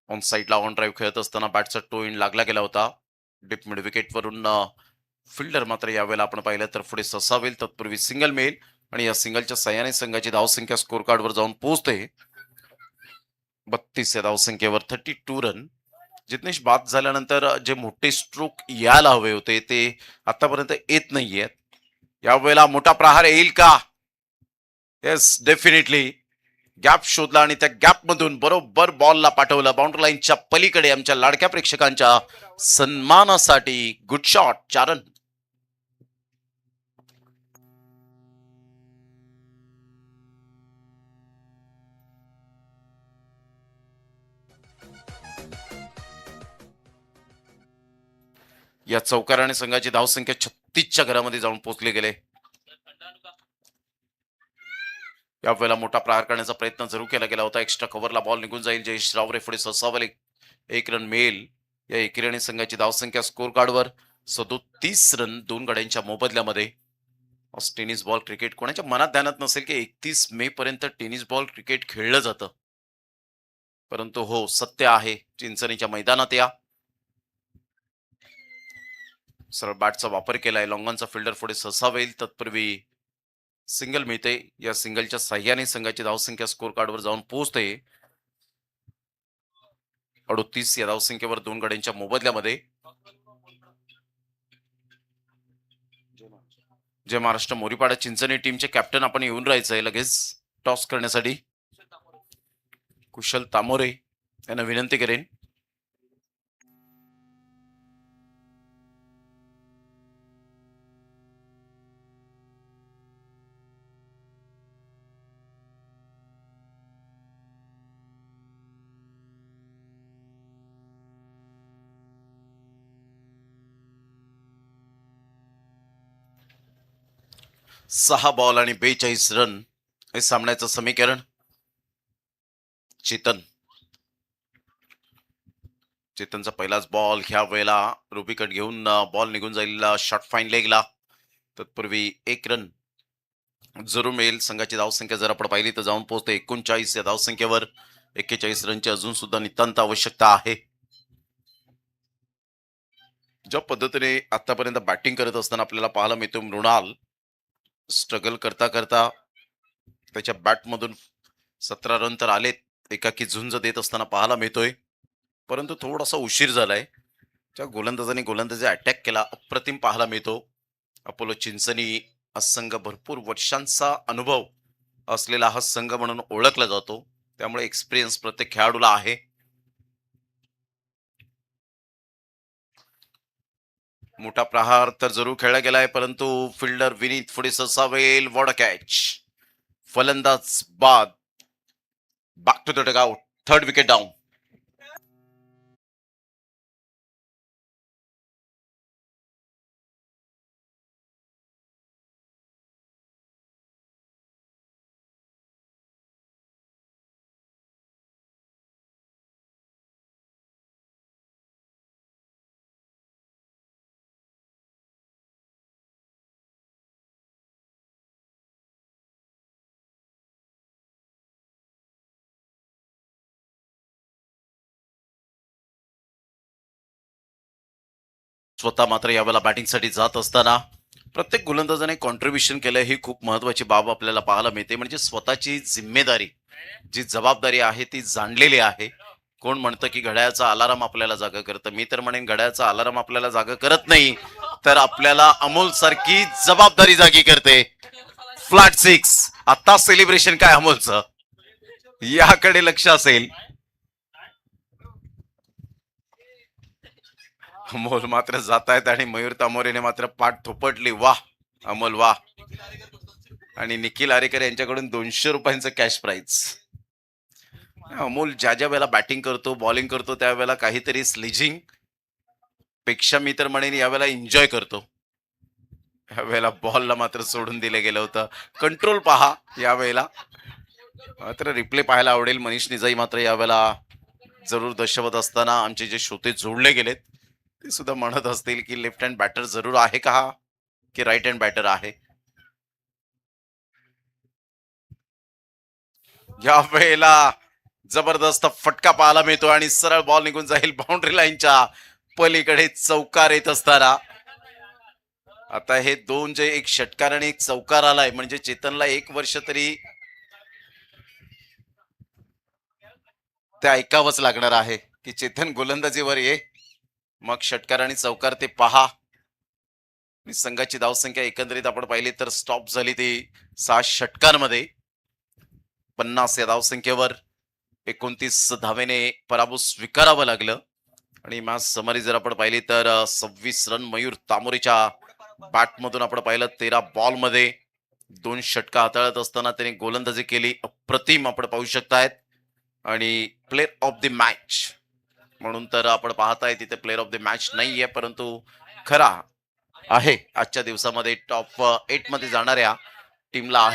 ऑन साईडला ऑन ड्राईव्ह खेळत असताना बॅटचा टो इन लागला गेला होता. डीप मिड विकेट वरून फिल्डर मात्र यावेळेला आपण पाहिलं तर पुढे ससावेल. तत्पूर्वी सिंगल मिळेल आणि या सिंगलच्या सहाय्याने संघाची धावसंख्या स्कोर कार्डवर जाऊन पोहोचते 32 या धावसंख्येवर 32 रन. जितनेश बाद झाल्यानंतर जे मोठे स्ट्रोक यायला हवे होते ते आतापर्यंत येत नाहीयेत. यावेळेला मोठा प्रहार येईल का? येस, डेफिनेटली गॅप शोधला आणि त्या गॅप मधून बरोबर बॉलला पाठवलं बाउंड्री लाईनच्या पलीकडे. आमच्या लाडक्या प्रेक्षकांच्या सन्मानासाठी गुड शॉट. 4 रन. या चौकाराने संघाची धावसंख्या 36च्या घरामध्ये जाऊन पोहोचले गेले. यावेळेला मोठा प्रहार करण्याचा प्रयत्न जरूर केला गेला होता. एक्स्ट्रा कव्हरला बॉल निघून जाईल. जयेश रावरे पुढे ससावले 1 रन मिळेल. या एकेरीने संघाची धावसंख्या स्कोर कार्डवर 37 रन 2 गड्यांच्या मोबदल्यामध्ये. टेनिस बॉल क्रिकेट कोणाच्या मनात ध्यानात नसेल की 31 मे पर्यंत टेनिस बॉल क्रिकेट खेळलं जातं, परंतु हो सत्य आहे. चिंचणीच्या मैदानात या सरळ बॅटचा वापर केलाय. लॉंगॉनचा फिल्डर पुढे ससावेल. तत्पूर्वी सिंगल मिळते. या सिंगलच्या साह्याने संघाची धावसंख्या स्कोर कार्डवर जाऊन पोहोचते 38 या धावसंख्येवर 2 गड्यांच्या मोबदल्यामध्ये. जय महाराष्ट्र मोरीपाडा चिंचणी टीमचे कॅप्टन आपण येऊन राहायचंय लगेच टॉस करण्यासाठी. कुशल तामोरे यांना विनंती करेन. सहा बॉल आणि 42 रन हे सामन्याचं समीकरण. चेतन चेतनचा पहिलाच बॉल ह्या वेळेला रुबिकट घेऊन बॉल निघून जाईल शॉर्ट फाईन लेगला. तत्पूर्वी एक रन जरूर मिळेल. संघाची धावसंख्या जर आपण पाहिली तर जाऊन पोहोचते 39 या धावसंख्येवर. 41 रनची अजून सुद्धा नितांत आवश्यकता आहे. ज्या पद्धतीने आतापर्यंत बॅटिंग करत असताना आपल्याला पाहायला मिळतो मृणाल स्ट्रगल करता करता त्याच्या बॅटमधून 17 रन तर आलेत, एकाकी झुंज देत असताना पाहायला मिळतोय. परंतु थोडासा उशीर झालाय. त्या गोलंदाजाने गोलंदाजी अटॅक केला, अप्रतिम पाहायला मिळतो. अपोलो चिंचणी हा संघ भरपूर वर्षांचा अनुभव असलेला हा संघ म्हणून ओळखला जातो. त्यामुळे एक्सपिरियन्स प्रत्येक खेळाडूला आहे. मोठा प्रहार तर जरूर खेळला गेलाय, परंतु फिल्डर विनीत पुढे ससावेल. What a catch. फलंदाज बाद. Back to the dugout. Third wicket down. स्वतः मात्र यावेळेला बॅटिंगसाठी जात असताना प्रत्येक गोलंदाजाने कॉन्ट्रीब्युशन केलं, ही खूप महत्वाची बाब आपल्याला पाहायला मिळते. म्हणजे स्वतःची जिम्मेदारी, जी जबाबदारी आहे ती जाणलेली आहे. कोण म्हणतं की घड्याळाचा अलाराम आपल्याला जागा करतं, मी तर म्हणेन घड्याळाचा अलाराम आपल्याला जागा करत नाही, तर आपल्याला अमोल सारखी जबाबदारी जागी करते. Flat six. आता सेलिब्रेशन काय अमोलचं, याकडे लक्ष असेल. अमोल मात्र जात आहेत आणि मयूर तामोरेने मात्र पाठ थोपटली. वाह अमोल वाह. आणि निखिल आरेकर यांच्याकडून 200 रुपयांचं कॅश प्राइज. अमोल ज्या ज्या वेळेला बॅटिंग करतो, बॉलिंग करतो, त्यावेळेला काहीतरी स्लिजिंग पेक्षा मी तर म्हणेन यावेळेला एन्जॉय करतो. यावेळेला बॉलला मात्र सोडून दिलं गेलं होतं. कंट्रोल पहा यावेळेला. मात्र रिप्ले पाहायला आवडेल. मनीष निजाई मात्र यावेळेला जरूर दर्शवत असताना आमचे जे श्रोते जोडले गेलेत ते सुद्धा म्हणत असतील की लेफ्ट हँड बॅटर जरूर आहे का हा, की राईट हँड बॅटर आहे. या वेळेला जबरदस्त फटका पाहायला मिळतो आणि सरळ बॉल निघून जाईल बाउंड्री लाईनच्या पलीकडे. चौकार येत असताना आता हे दोन जे एक षटकार आणि एक चौकार आलाय, म्हणजे चेतनला 1 वर्ष तरी ते ऐकावंच लागणार आहे की चेतन गोलंदाजीवर ये, मग षटकार आणि चौकार ते पहा. आणि संघाची धावसंख्या एकंदरीत आपण पाहिली तर स्टॉप झाली ती 6 षटकांमध्ये. 50 या धावसंख्येवर 29 धावेने पराभव स्वीकारावं लागलं. आणि मॅच समरी जर आपण पाहिली तर 26 रन मयूर तामोरेच्या बॅटमधून आपण पाहिलं. 13 बॉलमध्ये 2 षटका हाताळत असताना त्याने गोलंदाजी केली, अप्रतिम आपण पाहू शकतायत. आणि प्लेअर ऑफ द मॅच म्हणून तर आपण पाहताय तिथे प्लेअर ऑफ द मॅच नाहीये, परंतु खरा आहे आजच्या दिवसामध्ये टॉप 8 मध्ये जाणाऱ्या टीमला आहे.